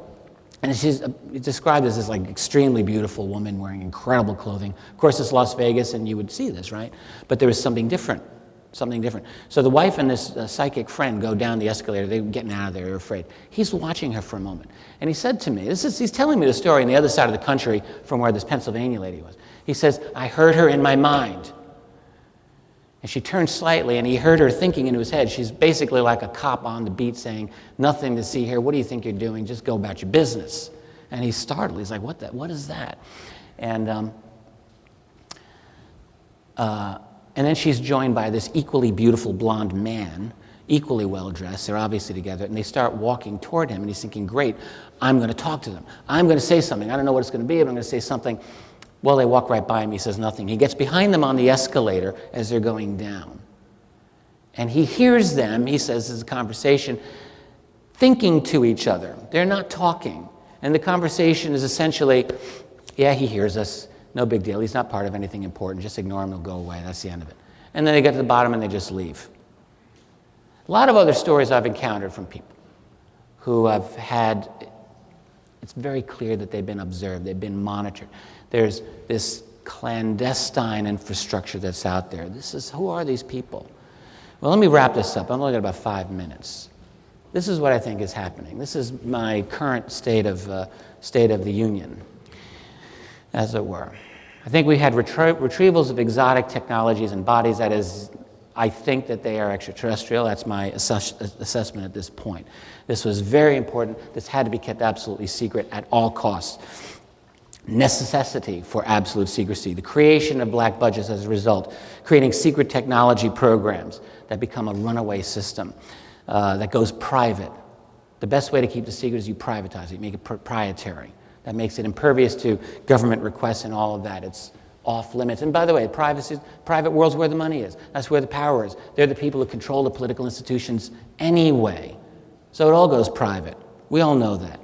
and she's described as this like extremely beautiful woman wearing incredible clothing. Of course, it's Las Vegas, and you would see this, right? But there was something different, something different. So the wife and this psychic friend go down the escalator. They're getting out of there, they're afraid. He's watching her for a moment. And he said to me, he's telling me the story on the other side of the country from where this Pennsylvania lady was. He says, I heard her in my mind. And she turned slightly, and he heard her thinking into his head. She's basically like a cop on the beat saying, nothing to see here. What do you think you're doing? Just go about your business. And he's startled. He's like, what is that? And then she's joined by this equally beautiful blonde man, equally well-dressed. They're obviously together. And they start walking toward him, and he's thinking, great, I'm going to talk to them. I'm going to say something. I don't know what it's going to be, but I'm going to say something. Well, they walk right by him. He says nothing. He gets behind them on the escalator as they're going down. And he hears them, he says, this is a conversation, thinking to each other. They're not talking. And the conversation is essentially, yeah, he hears us. No big deal. He's not part of anything important. Just ignore him. He'll go away. That's the end of it. And then they get to the bottom and they just leave. A lot of other stories I've encountered from people who have had, it's very clear that they've been observed. They've been monitored. There's this clandestine infrastructure that's out there. Who are these people? Well, let me wrap this up. I'm only got about 5 minutes. This is what I think is happening. This is my current state of the union, as it were. I think we had retrievals of exotic technologies and bodies. That is, I think that they are extraterrestrial. That's my assessment at this point. This was very important. This had to be kept absolutely secret at all costs. Necessity for absolute secrecy, the creation of black budgets as a result, creating secret technology programs that become a runaway system that goes private. The best way to keep the secret is you privatize it, you make it proprietary. That makes it impervious to government requests and all of that. It's off limits. And by the way, private world's where the money is. That's where the power is. They're the people who control the political institutions anyway. So it all goes private. We all know that.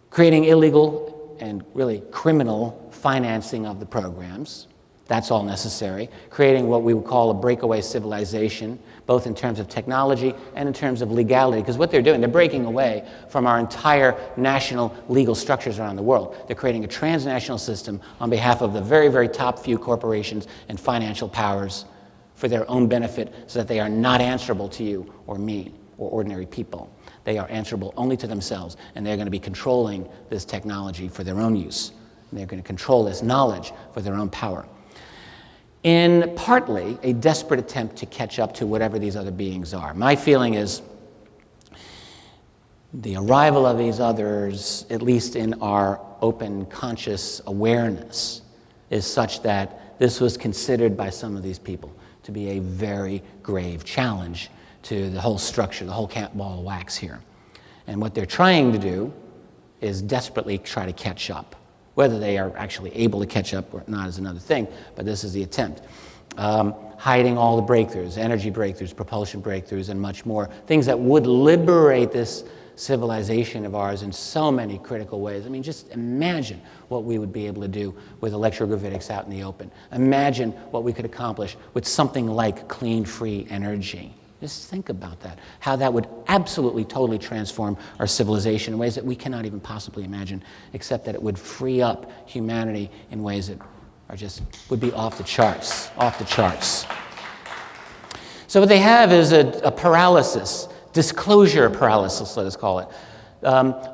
Creating illegal and really criminal financing of the programs. That's all necessary. Creating what we would call a breakaway civilization, both in terms of technology and in terms of legality. Because what they're doing, they're breaking away from our entire national legal structures around the world. They're creating a transnational system on behalf of the very, very top few corporations and financial powers for their own benefit, so that they are not answerable to you or me or ordinary people. They are answerable only to themselves, and they're going to be controlling this technology for their own use. And they're going to control this knowledge for their own power. In partly a desperate attempt to catch up to whatever these other beings are. My feeling is the arrival of these others, at least in our open conscious awareness, is such that this was considered by some of these people to be a very grave challenge to the whole structure, the whole ball of wax here. And what they're trying to do is desperately try to catch up. Whether they are actually able to catch up or not is another thing, but this is the attempt. hiding all the breakthroughs, energy breakthroughs, propulsion breakthroughs, and much more. Things that would liberate this civilization of ours in so many critical ways. I mean, just imagine what we would be able to do with electrogravitics out in the open. Imagine what we could accomplish with something like clean, free energy. Just think about that, how that would absolutely, totally transform our civilization in ways that we cannot even possibly imagine, except that it would free up humanity in ways that are just, would be off the charts, off the charts. So what they have is a paralysis, disclosure paralysis, let us call it.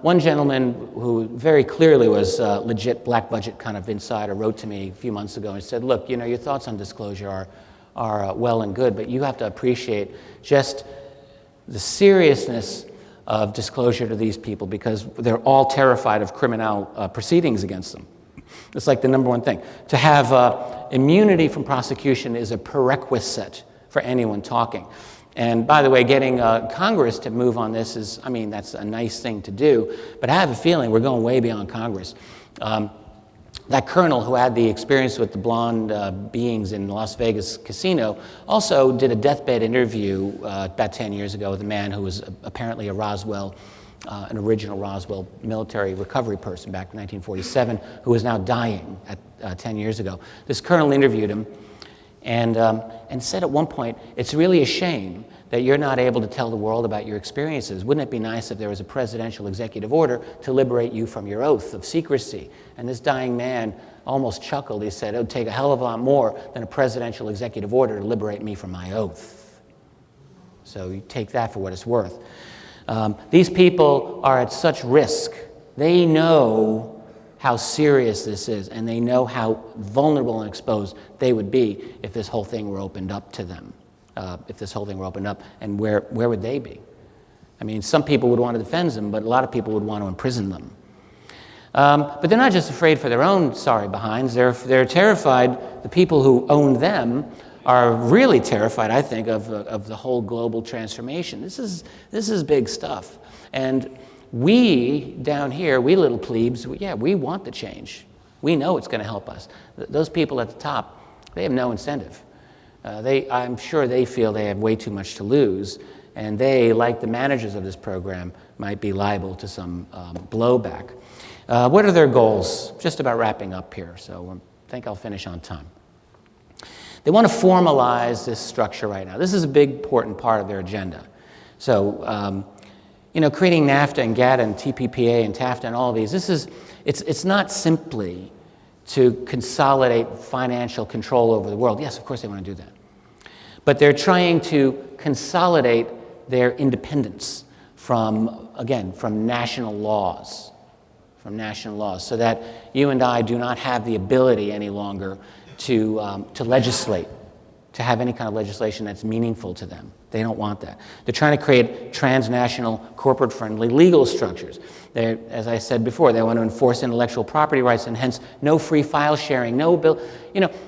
One gentleman who very clearly was a legit black budget kind of insider wrote to me a few months ago and said, look, you know, your thoughts on disclosure are well and good, but you have to appreciate just the seriousness of disclosure to these people because they're all terrified of criminal proceedings against them. It's like the number one thing. To have immunity from prosecution is a prerequisite for anyone talking. And by the way, getting Congress to move on this is, I mean, that's a nice thing to do, but I have a feeling we're going way beyond Congress. That colonel who had the experience with the blonde beings in the Las Vegas casino also did a deathbed interview about 10 years ago with a man who was apparently a Roswell, an original Roswell military recovery person back in 1947, who is now dying at 10 years ago. This colonel interviewed him and said at one point, it's really a shame that you're not able to tell the world about your experiences. Wouldn't it be nice if there was a presidential executive order to liberate you from your oath of secrecy? And this dying man almost chuckled. He said, it would take a hell of a lot more than a presidential executive order to liberate me from my oath. So you take that for what it's worth. These people are at such risk. They know how serious this is, and they know how vulnerable and exposed they would be if this whole thing were opened up to them. If this whole thing were opened up, and where would they be? I mean, some people would want to defend them, but a lot of people would want to imprison them. But they're not just afraid for their own sorry behinds. They're terrified. The people who own them are really terrified, I think, of the whole global transformation. This is big stuff. And we down here, we little plebes, we want the change. We know it's going to help us. Those people at the top, they have no incentive. I'm sure they feel they have way too much to lose, and they, like the managers of this program, might be liable to some blowback. What are their goals? Just about wrapping up here, so I think I'll finish on time. They want to formalize this structure right now. This is a big, important part of their agenda. So, creating NAFTA and GATT and TPPA and TAFTA and all of these, it's not simply to consolidate financial control over the world. Yes, of course they want to do that. But they're trying to consolidate their independence from national laws, so that you and I do not have the ability any longer to legislate, to have any kind of legislation that's meaningful to them. They don't want that. They're trying to create transnational, corporate-friendly legal structures. As I said before, they want to enforce intellectual property rights and hence no free file sharing, no bill.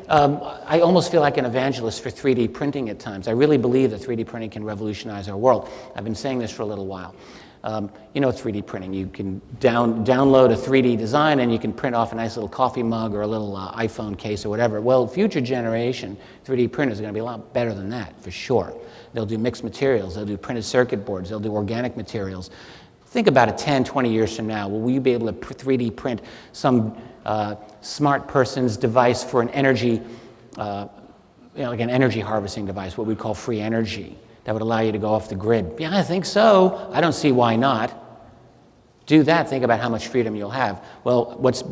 I almost feel like an evangelist for 3D printing at times. I really believe that 3D printing can revolutionize our world. I've been saying this for a little while. 3D printing. You can download a 3D design and you can print off a nice little coffee mug or a little iPhone case or whatever. Well, future generation 3D printers are going to be a lot better than that, for sure. They'll do mixed materials. They'll do printed circuit boards. They'll do organic materials. Think about it 10, 20 years from now. Will you be able to 3D print some smart person's device for an energy, like an energy harvesting device, what we call free energy, that would allow you to go off the grid? Yeah, I think so. I don't see why not. Do that. Think about how much freedom you'll have. Well, what's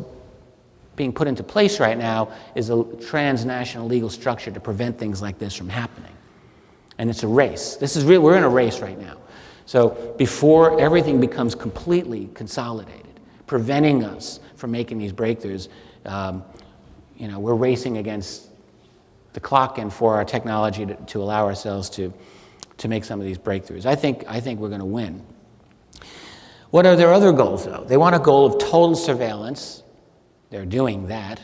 being put into place right now is a transnational legal structure to prevent things like this from happening. And it's a race. We're in a race right now. So before everything becomes completely consolidated, preventing us from making these breakthroughs, we're racing against the clock and for our technology to allow ourselves to make some of these breakthroughs. I think we're going to win. What are their other goals, though? They want a goal of total surveillance. They're doing that.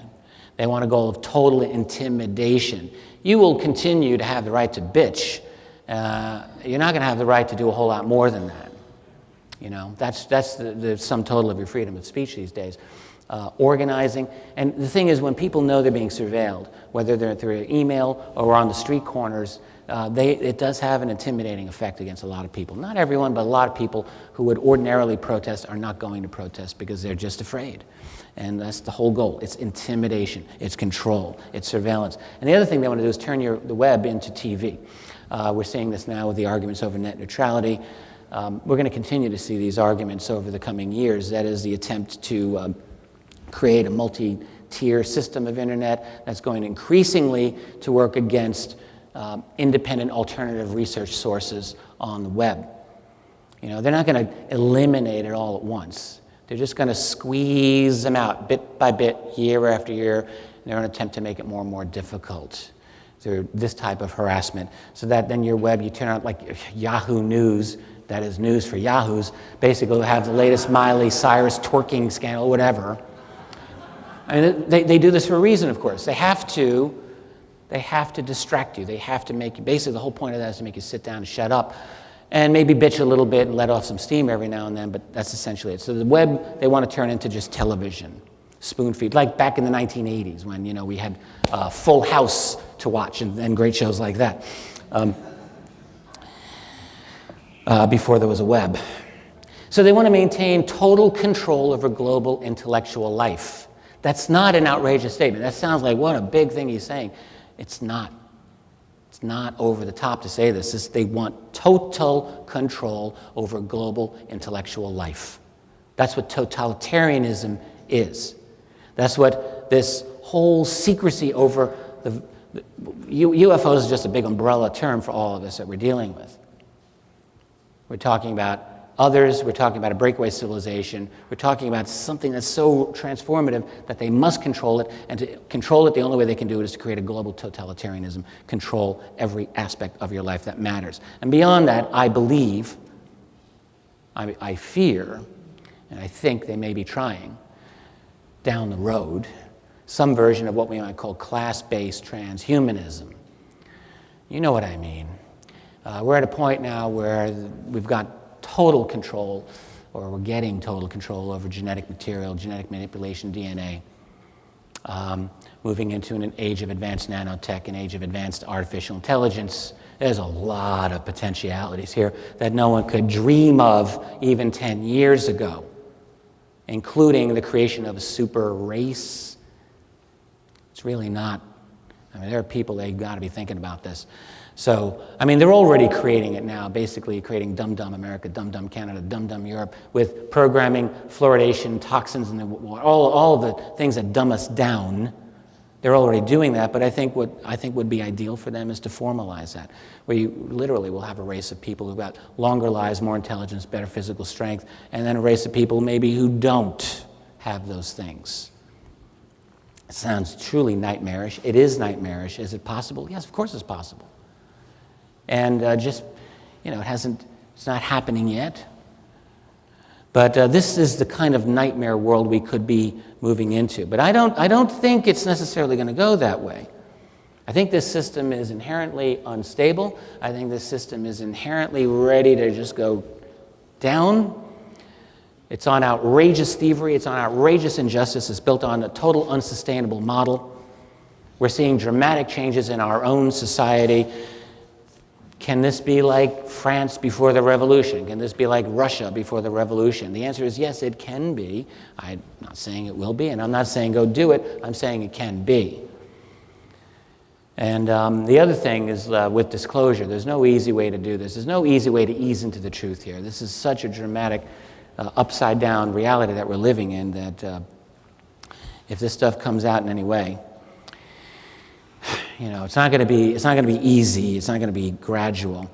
They want a goal of total intimidation. You will continue to have the right to bitch. You're not going to have the right to do a whole lot more than that. That's the sum total of your freedom of speech these days. organizing. And the thing is, when people know they're being surveilled, whether they're through email or on the street corners, it does have an intimidating effect against a lot of people. Not everyone, but a lot of people who would ordinarily protest are not going to protest because they're just afraid. And that's the whole goal. It's intimidation, it's control, it's surveillance. And the other thing they want to do is turn the web into TV. We're seeing this now with the arguments over net neutrality. We're going to continue to see these arguments over the coming years. That is the attempt to create a multi-tier system of internet that's going increasingly to work against independent alternative research sources on the web. You know, they're not going to eliminate it all at once. They're just going to squeeze them out bit by bit, year after year, and they're going to attempt to make it more and more difficult through this type of harassment, so that then your web, you turn out like Yahoo News, that is news for Yahoos, basically have the latest Miley Cyrus twerking scandal, whatever. I mean, they do this for a reason, of course. They have to distract you. They have to make you, basically the whole point of that is to make you sit down and shut up and maybe bitch a little bit and let off some steam every now and then, but that's essentially it. So the web, they want to turn into just television, spoon feed, like back in the 1980s when, you know, we had Full House to watch and great shows like that, before there was a web. So they want to maintain total control over global intellectual life. That's not an outrageous statement. That sounds like, what a big thing he's saying. It's not. It's not over the top to say this. They want total control over global intellectual life. That's what totalitarianism is. That's what this whole secrecy over the UFOs is just a big umbrella term for all of this that we're dealing with. We're talking about others, we're talking about a breakaway civilization, we're talking about something that's so transformative that they must control it, and to control it, the only way they can do it is to create a global totalitarianism, control every aspect of your life that matters. And beyond that, I believe, I fear, and I think they may be trying, down the road, some version of what we might call class-based transhumanism. You know what I mean. We're at a point now where we've got total control, or we're getting total control over genetic material, genetic manipulation, DNA, moving into an age of advanced nanotech, an age of advanced artificial intelligence. There's a lot of potentialities here that no one could dream of even 10 years ago, including the creation of a super race. It's really not, I mean, there are people, they've got to be thinking about this. So, I mean, they're already creating it now, basically creating dumb-dumb America, dumb-dumb Canada, dumb-dumb Europe, with programming, fluoridation, toxins in the water, all the things that dumb us down. They're already doing that, but I think what would be ideal for them is to formalize that, where you literally will have a race of people who've got longer lives, more intelligence, better physical strength, and then a race of people maybe who don't have those things. It sounds truly nightmarish. It is nightmarish. Is it possible? Yes, of course it's possible. And just, you know, it's not happening yet. But this is the kind of nightmare world we could be moving into. But I don't think it's necessarily going to go that way. I think this system is inherently unstable. I think this system is inherently ready to just go down. It's on outrageous thievery. It's on outrageous injustice. It's built on a total unsustainable model. We're seeing dramatic changes in our own society. Can this be like France before the revolution? Can this be like Russia before the revolution? The answer is yes, it can be. I'm not saying it will be, and I'm not saying go do it. I'm saying it can be. And the other thing is with disclosure, there's no easy way to do this. There's no easy way to ease into the truth here. This is such a dramatic, upside-down reality that we're living in that if this stuff comes out in any way, you know, it's not going to be easy. It's not going to be gradual.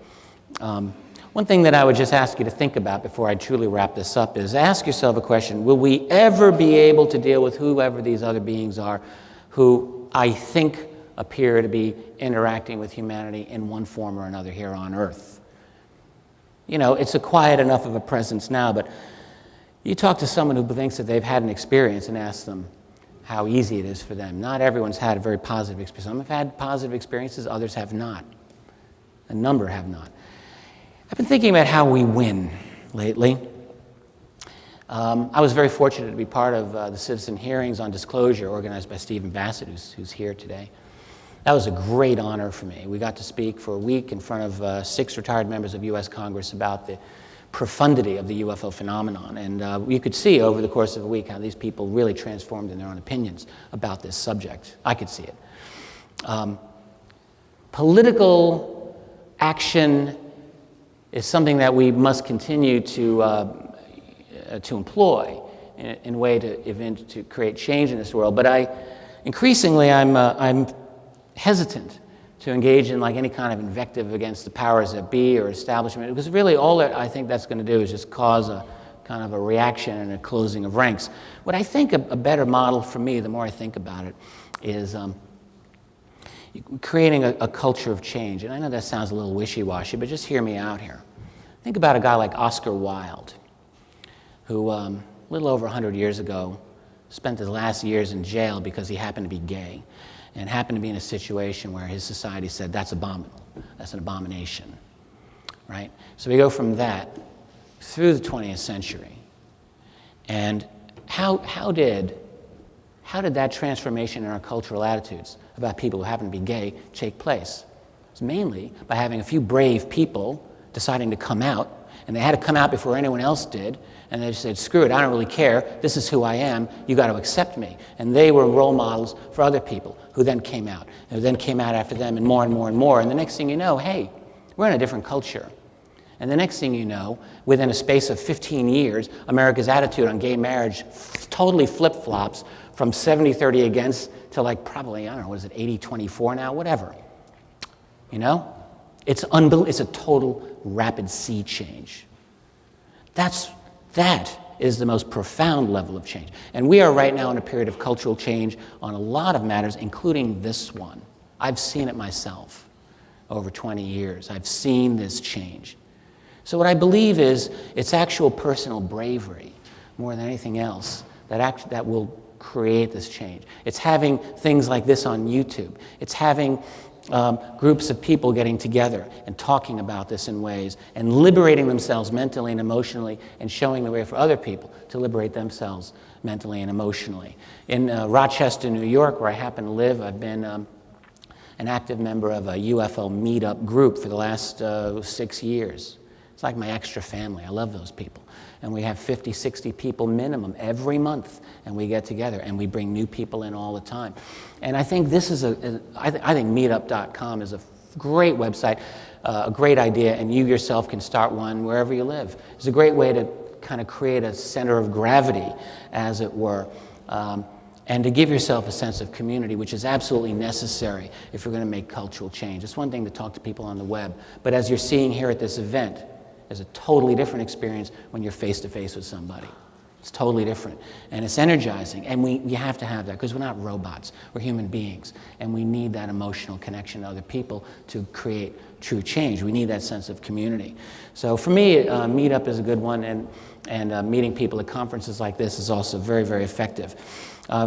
One thing that I would just ask you to think about before I truly wrap this up is ask yourself a question: will we ever be able to deal with whoever these other beings are, who I think appear to be interacting with humanity in one form or another here on Earth? You know, it's a quiet enough of a presence now, but you talk to someone who thinks that they've had an experience and ask them how easy it is for them. Not everyone's had a very positive experience. Some have had positive experiences, others have not. A number have not. I've been thinking about how we win lately. I was very fortunate to be part of the citizen hearings on disclosure organized by Stephen Bassett, who's here today. That was a great honor for me. We got to speak for a week in front of 6 retired members of U.S. Congress about the profundity of the UFO phenomenon. And you could see over the course of a week how these people really transformed in their own opinions about this subject. I could see it. Political action is something that we must continue to employ in a way to create change in this world. But increasingly, I'm hesitant to engage in like any kind of invective against the powers that be or establishment, because really all that I think that's going to do is just cause a kind of a reaction and a closing of ranks. What I think a better model for me, the more I think about it, is creating a culture of change. And I know that sounds a little wishy-washy, but just hear me out here. Think about a guy like Oscar Wilde, who a little over 100 years ago spent his last years in jail because he happened to be gay and happened to be in a situation where his society said, that's abominable, that's an abomination, right? So we go from that through the 20th century. And how did that transformation in our cultural attitudes about people who happen to be gay take place? It's mainly by having a few brave people deciding to come out, and they had to come out before anyone else did, and they just said, screw it, I don't really care, this is who I am, you got to accept me. And they were role models for other people who then came out, and who then came out after them, and more and more and more. And the next thing you know, hey, we're in a different culture. And the next thing you know, within a space of 15 years, America's attitude on gay marriage totally flip-flops from 70-30 against to like probably, I don't know, what is it, 80-24 now, whatever. You know? It's a total rapid sea change. That is the most profound level of change. And we are right now in a period of cultural change on a lot of matters, including this one. I've seen it myself over 20 years. I've seen this change. So what I believe is it's actual personal bravery more than anything else that will create this change. It's having things like this on YouTube. It's having groups of people getting together and talking about this in ways and liberating themselves mentally and emotionally and showing the way for other people to liberate themselves mentally and emotionally. In Rochester, New York, where I happen to live, I've been an active member of a UFO meetup group for the last 6 years. It's like my extra family. I love those people. And we have 50, 60 people minimum every month, and we get together, and we bring new people in all the time. And I think this is I think meetup.com is a great website, a great idea, and you yourself can start one wherever you live. It's a great way to kind of create a center of gravity, as it were, and to give yourself a sense of community, which is absolutely necessary if you're going to make cultural change. It's one thing to talk to people on the web, but as you're seeing here at this event, there's a totally different experience when you're face-to-face with somebody. It's totally different, and it's energizing, and we have to have that because we're not robots, we're human beings, and we need that emotional connection to other people to create true change. We need that sense of community. So for me, Meetup is a good one, and meeting people at conferences like this is also very, very effective.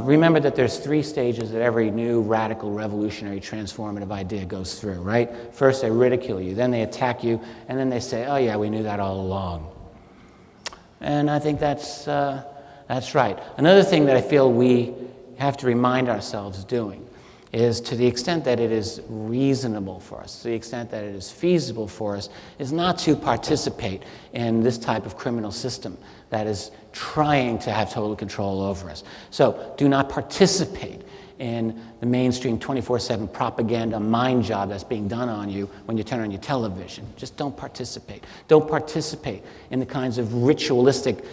Remember that there's 3 stages that every new, radical, revolutionary, transformative idea goes through, right? First, they ridicule you, then they attack you, and then they say, oh yeah, we knew that all along. And I think that's right. Another thing that I feel we have to remind ourselves doing is, to the extent that it is reasonable for us, to the extent that it is feasible for us, is not to participate in this type of criminal system that is trying to have total control over us. So do not participate in the mainstream 24/7 propaganda mind job that's being done on you when you turn on your television. Just don't participate. Don't participate in the kinds of ritualistic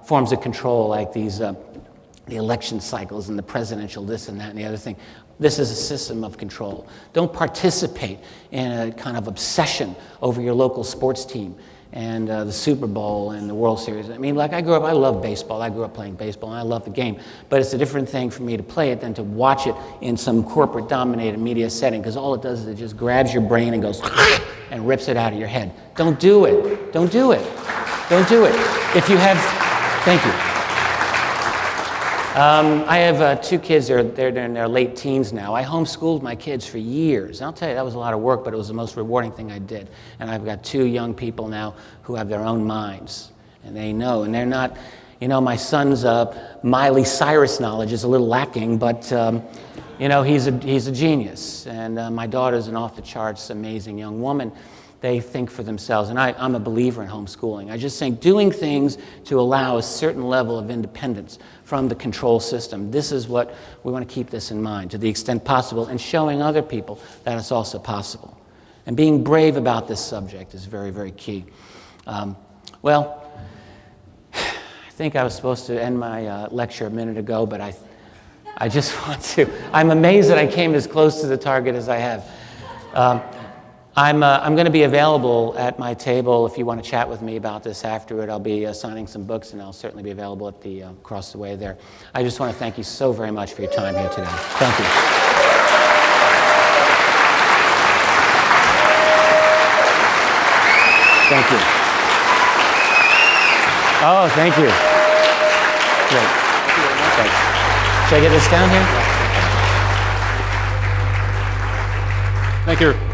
forms of control like these the election cycles and the presidential this and that and the other thing. This is a system of control. Don't participate in a kind of obsession over your local sports team and the Super Bowl and the World Series. I mean, like I love baseball. I grew up playing baseball, and I love the game. But it's a different thing for me to play it than to watch it in some corporate-dominated media setting, because all it does is it just grabs your brain and goes and rips it out of your head. Don't do it. Don't do it. Don't do it. If you have... Thank you. I have 2 kids. They're in their late teens now. I homeschooled my kids for years. And I'll tell you, that was a lot of work, but it was the most rewarding thing I did. And I've got 2 young people now who have their own minds. and they know, and they're not, my son's Miley Cyrus knowledge is a little lacking, but he's a genius, and my daughter's an off-the-charts amazing young woman. They think for themselves, and I'm a believer in homeschooling. I just think doing things to allow a certain level of independence from the control system. This is what we want to keep this in mind to the extent possible, and showing other people that it's also possible. And being brave about this subject is very, very key. I think I was supposed to end my lecture a minute ago, but I just want to. I'm amazed that I came as close to the target as I have. I'm going to be available at my table if you want to chat with me about this afterward. I'll be signing some books, and I'll certainly be available at the across the way there. I just want to thank you so very much for your time here today. Thank you. Thank you. Oh, thank you. Great. Thanks. Should I get this down here?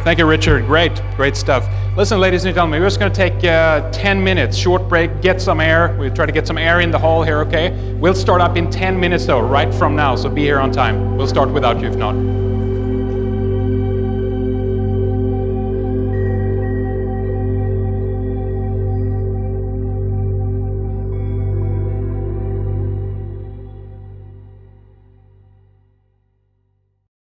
Thank you, Richard. Great stuff. Listen, ladies and gentlemen, we're just going to take 10 minutes, short break, get some air. We'll try to get some air in the hall here, okay? We'll start up in 10 minutes, though, right from now, so be here on time. We'll start without you if not.